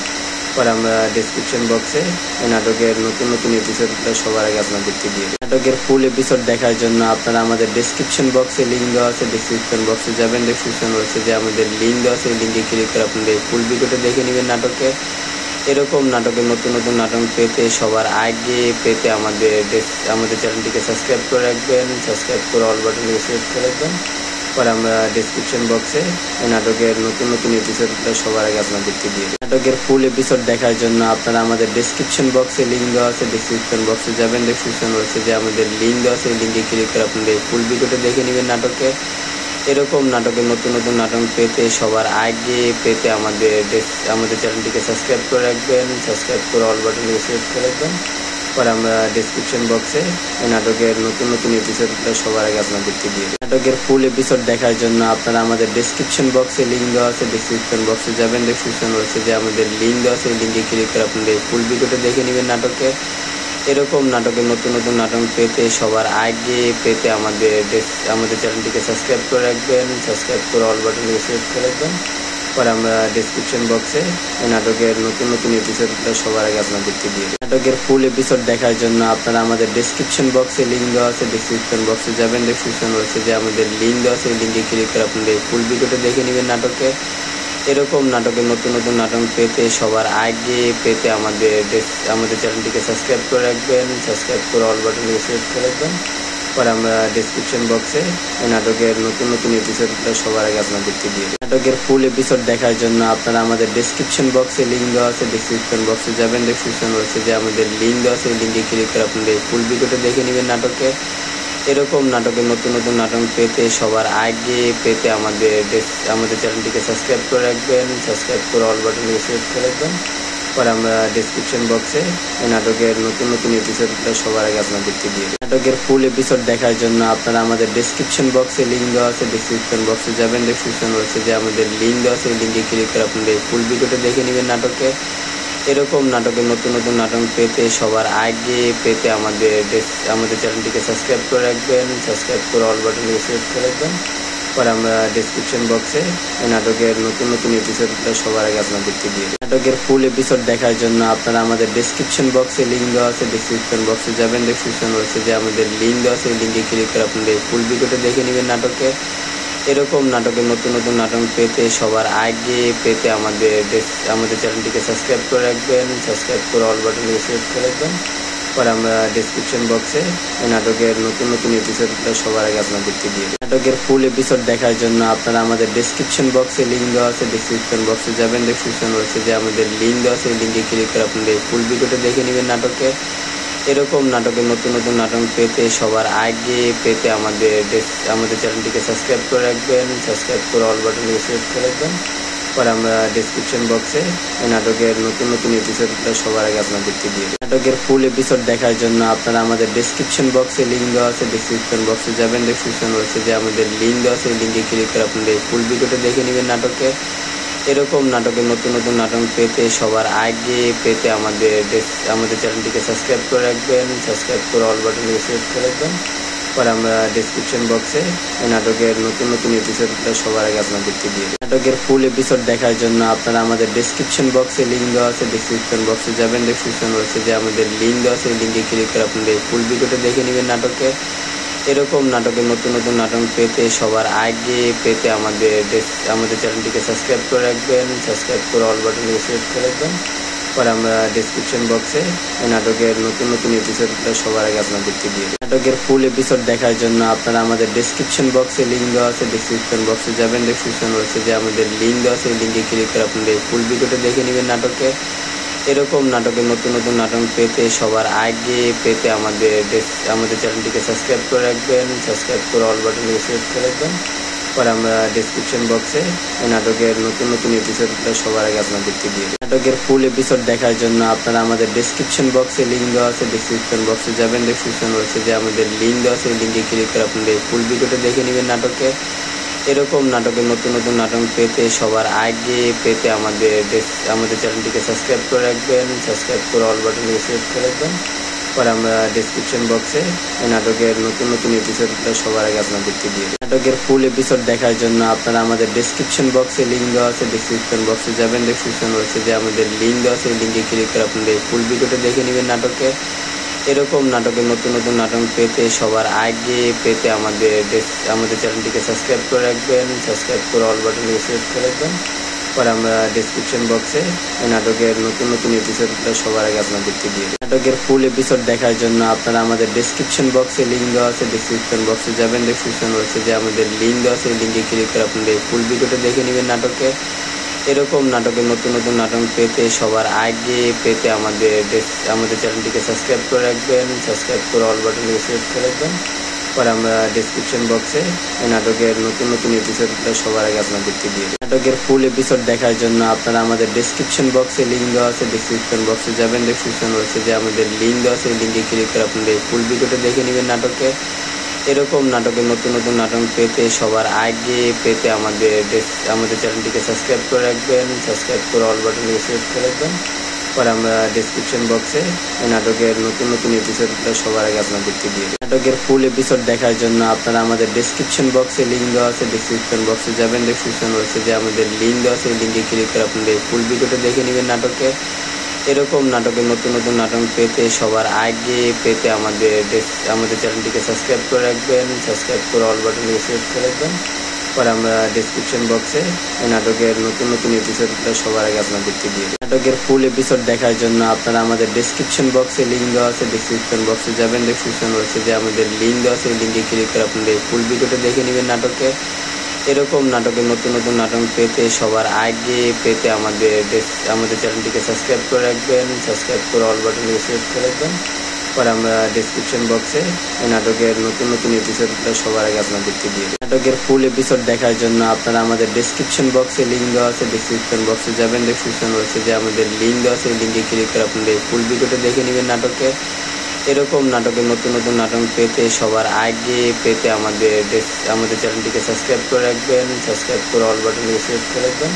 পরে আমরা ডেসক্রিপশন বক্সে এই নাটকের নতুন নতুন এপিসোডগুলো সবার আগে আপনাদেরকে দিয়ে দিই। নাটকের ফুল এপিসোড দেখার জন্য আপনারা আমাদের ডেসক্রিপশন বক্সে লিঙ্ক দেওয়া আছে, ডেসক্রিপশন বক্সে যাবেন, ডেসক্রিপশন বক্সে যে আমাদের লিঙ্ক দেওয়া আছে, এই লিঙ্কে ক্লিক করে আপনাদের ফুল ভিডিওটা দেখে নেবেন। নাটকে এরকম নাটকের নতুন নতুন নাটক পেতে সবার আগে পেতে আমাদের চ্যানেলটিকে সাবস্ক্রাইব করে রাখবেন, সাবস্ক্রাইব করে অল বাটনে সিলেক্ট করে রাখবেন। পরে আমরা ডেসক্রিপশন বক্সে এই নাটকের নতুন নতুন এপিসোডগুলো সবার আগে আপনাদেরকে দিয়ে দিই। নাটকের ফুল এপিসোড দেখার জন্য আপনারা আমাদের ডেসক্রিপশন বক্সে লিঙ্ক দেওয়া আছে, ডেসক্রিপশন বক্সে যাবেন, ডেসক্রিপশন বক্সে যে আমাদের লিঙ্ক দেওয়া আছে, এই লিঙ্কে ক্লিক করে আপনাদের ফুল ভিডিওটা দেখে নেবেন। নাটকে এরকম নাটকের নতুন নতুন নাটক পেতে সবার আগে পেতে আমাদের চ্যানেলটিকে সাবস্ক্রাইব করে রাখবেন, সাবস্ক্রাইব করে অল বাটনে সিলেক্ট করে রাখবেন। পরে আমরা ডেসক্রিপশন বক্সে এই নাটকের নতুন নতুন এপিসোডগুলো সবার আগে আপনাদেরকে দিয়ে দিই। নাটকের ফুল এপিসোড দেখার জন্য আপনারা আমাদের ডেসক্রিপশন বক্সে লিঙ্ক দেওয়া আছে, ডেসক্রিপশন বক্সে যাবেন, ডেসক্রিপশন বক্সে যে আমাদের লিঙ্ক দেওয়া আছে, এই লিঙ্কে ক্লিক করে আপনাদের ফুল ভিডিওটা দেখে নেবেন। নাটকে এরকম নাটকের নতুন নতুন নাটক পেতে সবার আগে পেতে আমাদের চ্যানেলটিকে সাবস্ক্রাইব করে রাখবেন, সাবস্ক্রাইব করে অল বাটনে সিলেক্ট করে রাখবেন। পরে আমরা ডেসক্রিপশন বক্সে এই নাটকের নতুন নতুন এপিসোডগুলো সবার আগে আপনাদেরকে দিয়ে দিই। নাটকের ফুল এপিসোড দেখার জন্য আপনারা আমাদের ডেসক্রিপশন বক্সে লিঙ্ক দেওয়া আছে, ডেসক্রিপশন বক্সে যাবেন, ডেসক্রিপশন বক্সে যে আমাদের লিঙ্ক দেওয়া আছে, এই লিঙ্কে ক্লিক করে আপনাদের ফুল ভিডিওটা দেখে নেবেন। নাটকে এরকম নাটকের নতুন নতুন নাটক পেতে সবার আগে পেতে আমাদের চ্যানেলটিকে সাবস্ক্রাইব করে রাখবেন, সাবস্ক্রাইব করে অল বাটনে সিলেক্ট করে রাখবেন। পরে আমরা ডেসক্রিপশন বক্সে এই নাটকের নতুন নতুন এপিসোডগুলো সবার আগে আপনাদেরকে দিয়ে দিই। নাটকের ফুল এপিসোড দেখার জন্য আপনারা আমাদের ডেসক্রিপশন বক্সে লিঙ্ক দেওয়া আছে, ডেসক্রিপশন বক্সে যাবেন, ডেসক্রিপশন বক্সে যে আমাদের লিঙ্ক দেওয়া আছে, এই লিঙ্কে ক্লিক করে আপনারা এই ফুল ভিডিওটা দেখে নেবেন নাটকে। এরকম নাটকের নতুন নতুন নাটক পেতে সবার আগে পেতে আমাদের চ্যানেলটিকে সাবস্ক্রাইব করে রাখবেন, সাবস্ক্রাইব করে অল বাটনে সিলেক্ট করে রাখবেন। পরে আমরা ডেসক্রিপশন বক্সে এই নাটকের নতুন নতুন এপিসোডগুলো সবার আগে আপনাদেরকে দিয়ে দিই। নাটকের ফুল এপিসোড দেখার জন্য আপনারা আমাদের ডেসক্রিপশন বক্সে লিঙ্ক দেওয়া আছে, ডেসক্রিপশন বক্সে যাবেন, ডেসক্রিপশন বক্সে যে আমাদের লিঙ্ক দেওয়া আছে, এই লিঙ্কে ক্লিক করে আপনারা এই ফুল ভিডিওটা দেখে নেবেন নাটকে। এরকম নাটকের নতুন নতুন নাটক পেতে সবার আগে পেতে আমাদের চ্যানেলটিকে সাবস্ক্রাইব করে রাখবেন, সাবস্ক্রাইব করে অল বাটনে সিলেক্ট করে রাখবেন। পরে আমরা ডেসক্রিপশন বক্সে এই নাটকের নতুন নতুন এপিসোডগুলো সবার আগে আপনাদেরকে দিয়ে দিই। নাটকের ফুল এপিসোড দেখার জন্য আপনারা আমাদের ডেসক্রিপশন বক্সে লিঙ্ক দেওয়া আছে, ডেসক্রিপশন বক্সে যাবেন, ডেসক্রিপশন বক্সে যে আমাদের লিঙ্ক দেওয়া আছে, এই লিঙ্কে ক্লিক করে আপনারা এই ফুল ভিডিওটা দেখে নেবেন নাটকে। এরকম নাটকের নতুন নতুন নাটক পেতে সবার আগে পেতে আমাদের চ্যানেলটিকে সাবস্ক্রাইব করে রাখবেন, সাবস্ক্রাইব করে অল বাটনে সিলেক্ট করে রাখবেন। পরে আমরা ডেসক্রিপশন বক্সে এই নাটকের নতুন নতুন এপিসোডগুলো সবার আগে আপনাদেরকে দিয়ে দিই। নাটকের ফুল এপিসোড দেখার জন্য আপনারা আমাদের ডেসক্রিপশন বক্সে লিঙ্ক দেওয়া আছে, ডেসক্রিপশন বক্সে যাবেন, ডেসক্রিপশন বক্সে যে আমাদের লিঙ্ক দেওয়া আছে, এই লিঙ্কে ক্লিক করে আপনারা এই ফুল ভিডিওটা দেখে নেবেন নাটকে। এরকম নাটকের নতুন নতুন নাটক পেতে সবার আগে পেতে আমাদের চ্যানেলটিকে সাবস্ক্রাইব করে রাখবেন, সাবস্ক্রাইব করে অল বাটনে সিলেক্ট করে রাখবেন। পরে আমরা ডেসক্রিপশন বক্সে এই নাটকের নতুন নতুন এপিসোডগুলো সবার আগে আপনাদেরকে দিয়ে দিই। নাটকের ফুল এপিসোড দেখার জন্য আপনারা আমাদের ডেসক্রিপশন বক্সে লিঙ্ক দেওয়া আছে, ডেসক্রিপশন বক্সে যাবেন, ডেসক্রিপশন বক্সে যে আমাদের লিঙ্ক দেওয়া আছে, এই লিঙ্কে ক্লিক করে আপনারা এই ফুল ভিডিওটা দেখে নেবেন নাটকে। এরকম নাটকের নতুন নতুন নাটক পেতে সবার আগে পেতে আমাদের চ্যানেলটিকে সাবস্ক্রাইব করে রাখবেন, সাবস্ক্রাইব করে অল বাটনে সিলেক্ট করে রাখবেন। পরে আমরা ডেসক্রিপশন বক্সে এই নাটকের নতুন নতুন এপিসোডগুলো সবার আগে আপনাদেরকে দিয়ে দিই। নাটকের ফুল এপিসোড দেখার জন্য আপনারা আমাদের ডেসক্রিপশন বক্সে লিঙ্ক দেওয়া আছে, ডেসক্রিপশন বক্সে যাবেন, ডেসক্রিপশন বক্সে যে আমাদের লিঙ্ক দেওয়া আছে, এই লিঙ্কে ক্লিক করে আপনারা এই ফুল ভিডিওটা দেখে নেবেন নাটকে। এরকম নাটকের নতুন নতুন নাটক পেতে সবার আগে পেতে আমাদের চ্যানেলটিকে সাবস্ক্রাইব করে রাখবেন, সাবস্ক্রাইব করে অল বাটনে সিলেক্ট করে রাখবেন। পরে আমরা ডেসক্রিপশন বক্সে এই নাটকের নতুন নতুন এপিসোডগুলো সবার আগে আপনাদেরকে দিয়ে দিই। নাটকের ফুল এপিসোড দেখার জন্য আপনারা আমাদের ডেসক্রিপশন বক্সে লিঙ্ক দেওয়া আছে, ডেসক্রিপশন বক্সে যাবেন, ডেসক্রিপশন বক্সে যে আমাদের লিঙ্ক দেওয়া আছে, এই লিঙ্কে ক্লিক করে আপনারা এই ফুল ভিডিওটা দেখে নেবেন নাটকে। এরকম নাটকের নতুন নতুন নাটক পেতে সবার আগে পেতে আমাদের চ্যানেলটিকে সাবস্ক্রাইব করে রাখবেন, সাবস্ক্রাইব করে অল বাটনে সিলেক্ট করে রাখবেন। পরে আমরা ডেসক্রিপশন বক্সে এই নাটকের নতুন নতুন এপিসোডগুলো সবার আগে আপনাদেরকে দিয়ে দিই। নাটকের ফুল এপিসোড দেখার জন্য আপনারা আমাদের ডেসক্রিপশন বক্সে লিঙ্ক দেওয়া আছে, ডেসক্রিপশন বক্সে যাবেন, ডেসক্রিপশন বক্সে যে আমাদের লিঙ্ক দেওয়া আছে, এই লিঙ্কে ক্লিক করে আপনারা এই ফুল ভিডিওটা দেখে নেবেন নাটকে। এরকম নাটকের নতুন নতুন নাটক পেতে সবার আগে পেতে আমাদের চ্যানেলটিকে সাবস্ক্রাইব করে রাখবেন, সাবস্ক্রাইব করে অল বাটনে সিলেক্ট করে রাখবেন। পরে আমরা ডেসক্রিপশন বক্সে এই নাটকের নতুন নতুন এপিসোডগুলো সবার আগে আপনাদেরকে দিয়ে দিই। নাটকের ফুল এপিসোড দেখার জন্য আপনারা আমাদের ডেসক্রিপশন বক্সে লিঙ্ক দেওয়া আছে, ডেসক্রিপশন বক্সে যাবেন, ডেসক্রিপশন বক্সে যে আমাদের লিঙ্ক দেওয়া আছে, এই লিঙ্কে ক্লিক করে আপনারা এই ফুল ভিডিওটা দেখে নেবেন নাটকে। এরকম নাটকের নতুন নতুন নাটক পেতে সবার আগে পেতে আমাদের চ্যানেলটিকে সাবস্ক্রাইব করে রাখবেন, সাবস্ক্রাইব করে অল বাটনে সিলেক্ট করে রাখবেন। পরে আমরা ডেসক্রিপশন বক্সে এই নাটকের নতুন নতুন এপিসোডগুলো সবার আগে আপনাদেরকে দিয়ে দিই। নাটকের ফুল এপিসোড দেখার জন্য আপনারা আমাদের ডেসক্রিপশন বক্সে লিঙ্ক দেওয়া আছে, ডেসক্রিপশন বক্সে যাবেন, ডেসক্রিপশন বক্সে যে আমাদের লিঙ্ক দেওয়া আছে, এই লিঙ্কে ক্লিক করে আপনারা এই ফুল ভিডিওটা দেখে নেবেন নাটকে। এরকম নাটকের নতুন নতুন নাটক পেতে সবার আগে পেতে আমাদের চ্যানেলটিকে সাবস্ক্রাইব করে রাখবেন, সাবস্ক্রাইব করে অল বাটনে সিলেক্ট করে রাখবেন। পরে আমরা ডেসক্রিপশন বক্সে এই নাটকের নতুন নতুন এপিসোডগুলো সবার আগে আপনাদেরকে দিয়ে দিই। নাটকের ফুল এপিসোড দেখার জন্য আপনারা আমাদের ডেসক্রিপশন বক্সে লিঙ্ক দেওয়া আছে, ডেসক্রিপশন বক্সে যাবেন, ডেসক্রিপশন বক্সে যে আমাদের লিঙ্ক দেওয়া আছে, এই লিঙ্কে ক্লিক করে আপনারা এই ফুল ভিডিওটা দেখে নেবেন নাটকে। এরকম নাটকের নতুন নতুন নাটক পেতে সবার আগে পেতে আমাদের চ্যানেলটিকে সাবস্ক্রাইব করে রাখবেন, সাবস্ক্রাইব করে অল বাটনে সিলেক্ট করে রাখবেন। পরে আমরা ডেসক্রিপশন বক্সে এই নাটকের নতুন নতুন এপিসোডগুলো সবার আগে আপনাদেরকে দিয়ে দিই। নাটকের ফুল এপিসোড দেখার জন্য আপনারা আমাদের ডেসক্রিপশন বক্সে লিঙ্ক দেওয়া আছে, ডেসক্রিপশন বক্সে যাবেন, ডেসক্রিপশন বক্সে যে আমাদের লিঙ্ক দেওয়া আছে, এই লিঙ্কে ক্লিক করে আপনারা এই ফুল ভিডিওটা দেখে নেবেন নাটকে। এরকম নাটকের নতুন নতুন নাটক পেতে সবার আগে পেতে আমাদের চ্যানেলটিকে সাবস্ক্রাইব করে রাখবেন, সাবস্ক্রাইব করে অল বাটনে সিলেক্ট করে রাখবেন। পরে আমরা ডেসক্রিপশন বক্সে এই নাটকের নতুন নতুন এপিসোডগুলো সবার আগে আপনাদেরকে দিয়ে দিই। নাটকের ফুল এপিসোড দেখার জন্য আপনারা আমাদের ডেসক্রিপশন বক্সে লিঙ্ক দেওয়া আছে, ডেসক্রিপশন বক্সে যাবেন, ডেসক্রিপশন বক্সে যে আমাদের লিঙ্ক দেওয়া আছে, এই লিঙ্কে ক্লিক করে আপনারা এই ফুল ভিডিওটা দেখে নেবেন নাটকে। এরকম নাটকের নতুন নতুন নাটক পেতে সবার আগে পেতে আমাদের চ্যানেলটিকে সাবস্ক্রাইব করে রাখবেন। সাবস্ক্রাইব করে অল বাটনে সিলেক্ট করে রাখবেন। পরে আমরা ডেসক্রিপশন বক্সে এই নাটকের নতুন নতুন এপিসোডগুলো সবার আগে আপনাদেরকে দিয়ে দিই। নাটকের ফুল এপিসোড দেখার জন্য আপনারা আমাদের ডেসক্রিপশন বক্সে লিঙ্ক দেওয়া আছে, ডেসক্রিপশন বক্সে যাবেন, ডেসক্রিপশন বক্সে যে আমাদের লিঙ্ক দেওয়া আছে এই লিঙ্কে ক্লিক করে আপনাদের ফুল ভিডিওটা দেখে নেবেন নাটকের। এরকম নাটকের নতুন নতুন নাটক পেতে সবার আগে পেতে আমাদের চ্যানেলটিকে সাবস্ক্রাইব করে রাখবেন। সাবস্ক্রাইব করে অল বাটনে সিলেক্ট করে রাখবেন।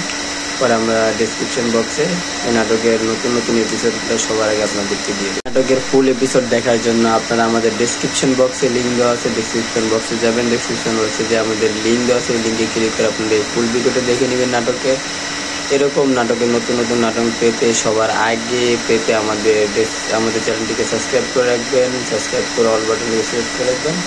পরে আমরা ডেসক্রিপশন বক্সে এই নাটকের নতুন নতুন এপিসোডগুলো সবার আগে আপনাদেরকে দিয়ে দিই। নাটকের ফুল এপিসোড দেখার জন্য আপনারা আমাদের ডেসক্রিপশন বক্সে লিঙ্ক দেওয়া আছে, ডেসক্রিপশন বক্সে যাবেন, ডেসক্রিপশন বক্সে যে আমাদের লিঙ্ক দেওয়া আছে এই লিঙ্কে ক্লিক করে আপনাদের ফুল ভিডিওটা দেখে নেবেন নাটকের। এরকম নাটকের নতুন নতুন নাটক পেতে সবার আগে পেতে আমাদের চ্যানেলটিকে সাবস্ক্রাইব করে রাখবেন। সাবস্ক্রাইব করে অল বাটনে সিলেক্ট করে রাখবেন।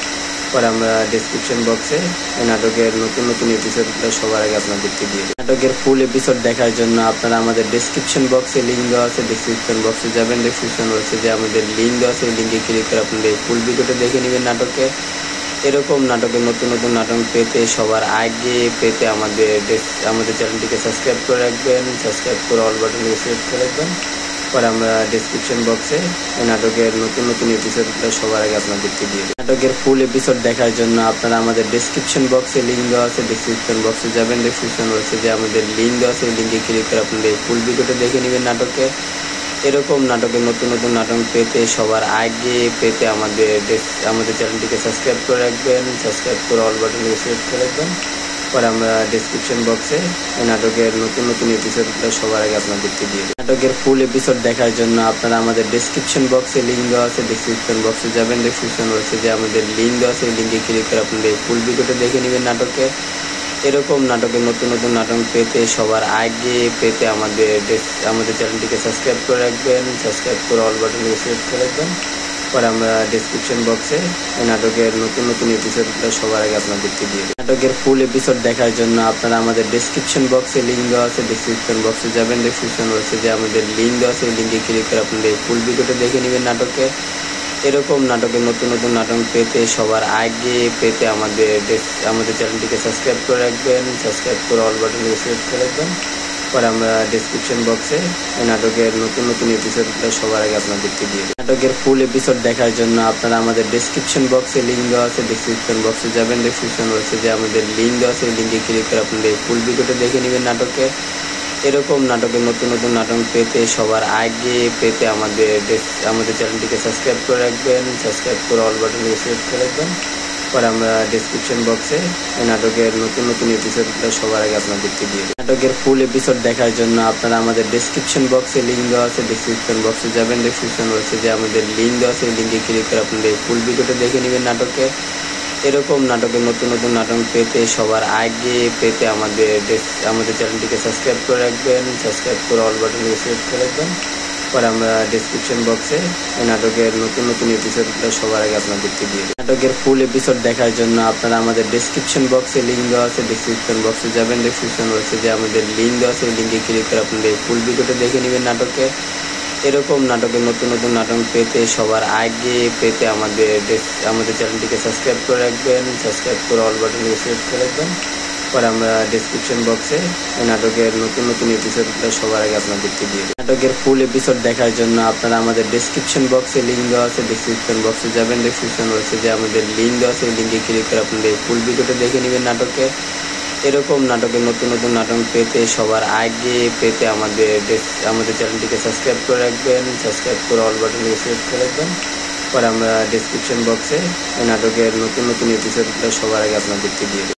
পরে আমরা ডেসক্রিপশন বক্সে এই নাটকের নতুন নতুন এপিসোডগুলো সবার আগে আপনাদেরকে দিয়ে দিই। নাটকের ফুল এপিসোড দেখার জন্য আপনারা আমাদের ডেসক্রিপশন বক্সে লিঙ্ক দেওয়া আছে, ডেসক্রিপশন বক্সে যাবেন, ডেসক্রিপশন বক্সে যে আমাদের লিঙ্ক দেওয়া আছে এই লিঙ্কে ক্লিক করে আপনাদের ফুল ভিডিওটা দেখে নেবেন নাটকের। এরকম নাটকের নতুন নতুন নাটক পেতে সবার আগে পেতে আমাদের চ্যানেলটিকে সাবস্ক্রাইব করে রাখবেন। সাবস্ক্রাইব করে অল বাটনে সিলেক্ট করে রাখবেন। পরে আমরা ডেসক্রিপশন বক্সে এই নাটকের নতুন নতুন এপিসোডগুলো সবার আগে আপনাদেরকে দিয়ে দিই। নাটকের ফুল এপিসোড দেখার জন্য আপনারা আমাদের ডেসক্রিপশন বক্সে লিঙ্ক দেওয়া আছে, ডেসক্রিপশন বক্সে যাবেন, ডেসক্রিপশন বক্সে যে আমাদের লিঙ্ক দেওয়া আছে এই লিঙ্কে ক্লিক করে আপনাদের ফুল ভিডিওটা দেখে নেবেন নাটকের। এরকম নাটকের নতুন নতুন নাটক পেতে সবার আগে পেতে আমাদের চ্যানেলটিকে সাবস্ক্রাইব করে রাখবেন। সাবস্ক্রাইব করে অল বাটনে সিলেক্ট করে রাখবেন। পরে আমরা ডেসক্রিপশন বক্সে এই নাটকের নতুন নতুন এপিসোডগুলো সবার আগে আপনাদেরকে দিয়ে দিই। নাটকের ফুল এপিসোড দেখার জন্য আপনারা আমাদের ডেসক্রিপশন বক্সে লিঙ্ক দেওয়া আছে, ডেসক্রিপশন বক্সে যাবেন, ডেসক্রিপশন বক্সে যে আমাদের লিঙ্ক দেওয়া আছে এই লিঙ্কে ক্লিক করে আপনাদের ফুল ভিডিওটা দেখে নেবেন নাটকের। এরকম নাটকের নতুন নতুন নাটক পেতে সবার আগে পেতে আমাদের চ্যানেলটিকে সাবস্ক্রাইব করে রাখবেন। সাবস্ক্রাইব করে অল বাটনে সিলেক্ট করে রাখবেন। পরে আমরা ডেসক্রিপশন বক্সে এই নাটকের নতুন নতুন এপিসোডগুলো সবার আগে আপনাদেরকে দিয়ে দিই। নাটকের ফুল এপিসোড দেখার জন্য আপনারা আমাদের ডেসক্রিপশন বক্সে লিঙ্ক দেওয়া আছে, ডেসক্রিপশন বক্সে যাবেন, ডেসক্রিপশন বক্সে যে আমাদের লিঙ্ক দেওয়া আছে এই লিঙ্কে ক্লিক করে আপনাদের ফুল ভিডিওটা দেখে নেবেন নাটকের। এরকম নাটকের নতুন নতুন নাটক পেতে সবার আগে পেতে আমাদের চ্যানেলটিকে সাবস্ক্রাইব করে রাখবেন। সাবস্ক্রাইব করে অল বাটনে সিলেক্ট করে রাখবেন। পরে আমরা ডেসক্রিপশন বক্সে এই নাটকের নতুন নতুন এপিসোডগুলো সবার আগে আপনাদেরকে দিয়ে দিই। নাটকের ফুল এপিসোড দেখার জন্য আপনারা আমাদের ডেসক্রিপশন বক্সে লিঙ্ক দেওয়া আছে, ডেসক্রিপশন বক্সে যাবেন, ডেসক্রিপশন বক্সে যে আমাদের লিঙ্ক দেওয়া আছে এই লিঙ্কে ক্লিক করে আপনাদের ফুল ভিডিওটা দেখে নেবেন নাটকের। এরকম নাটকের নতুন নতুন নাটক পেতে সবার আগে পেতে আমাদের চ্যানেলটিকে সাবস্ক্রাইব করে রাখবেন। সাবস্ক্রাইব করে অল বাটনে সিলেক্ট করে রাখবেন। পরে আমরা ডেসক্রিপশন বক্সে এই নাটকের নতুন নতুন এপিসোডগুলো সবার আগে আপনাদেরকে দিয়ে দিই। নাটকের ফুল এপিসোড দেখার জন্য আপনারা আমাদের ডেসক্রিপশন বক্সে লিঙ্ক দেওয়া আছে, ডেসক্রিপশন বক্সে যাবেন, ডেসক্রিপশন বক্সে যে আমাদের লিঙ্ক দেওয়া আছে এই লিঙ্কে ক্লিক করে আপনাদের ফুল ভিডিওটা দেখে নেবেন নাটকের। এরকম নাটকের নতুন নতুন নাটক পেতে সবার আগে পেতে আমাদের চ্যানেলটিকে সাবস্ক্রাইব করে রাখবেন। সাবস্ক্রাইব করে অল বাটনে সিলেক্ট করে রাখবেন। পরে আমরা ডেসক্রিপশন বক্সে এই নাটকের নতুন নতুন এপিসোডগুলো সবার আগে আপনাদেরকে দিয়ে দিই। নাটকের ফুল এপিসোড দেখার জন্য আপনারা আমাদের ডেসক্রিপশন বক্সে লিঙ্ক দেওয়া আছে, ডেসক্রিপশন বক্সে যাবেন, ডেসক্রিপশন বক্সে যে আমাদের লিঙ্ক দেওয়া আছে এই লিঙ্কে ক্লিক করে আপনাদের ফুল ভিডিওটা দেখে নেবেন নাটকের। এরকম নাটকের নতুন নতুন নাটক পেতে সবার আগে পেতে আমাদের চ্যানেলটিকে সাবস্ক্রাইব করে রাখবেন। সাবস্ক্রাইব করে অল বাটনে সিলেক্ট করে রাখবেন। পরে আমরা ডেসক্রিপশন বক্সে এই নাটকের নতুন নতুন এপিসোডগুলো সবার আগে আপনাদেরকে দিয়ে দিই। নাটকের ফুল এপিসোড দেখার জন্য আপনারা আমাদের ডেসক্রিপশন বক্সে লিঙ্ক দেওয়া আছে, ডেসক্রিপশন বক্সে যাবেন, ডেসক্রিপশন বক্সে যে আমাদের লিঙ্ক দেওয়া আছে এই লিঙ্কে ক্লিক করে আপনাদের ফুল ভিডিওটা দেখে নেবেন নাটকের। এরকম নাটকের নতুন নতুন নাটক পেতে সবার আগে পেতে আমাদের চ্যানেলটিকে সাবস্ক্রাইব করে রাখবেন। সাবস্ক্রাইব করে অল বাটনে সিলেক্ট করে রাখবেন। পরে আমরা ডেসক্রিপশন বক্সে এই নাটকের নতুন নতুন এপিসোডগুলো সবার আগে আপনাদেরকে দিয়ে দিই।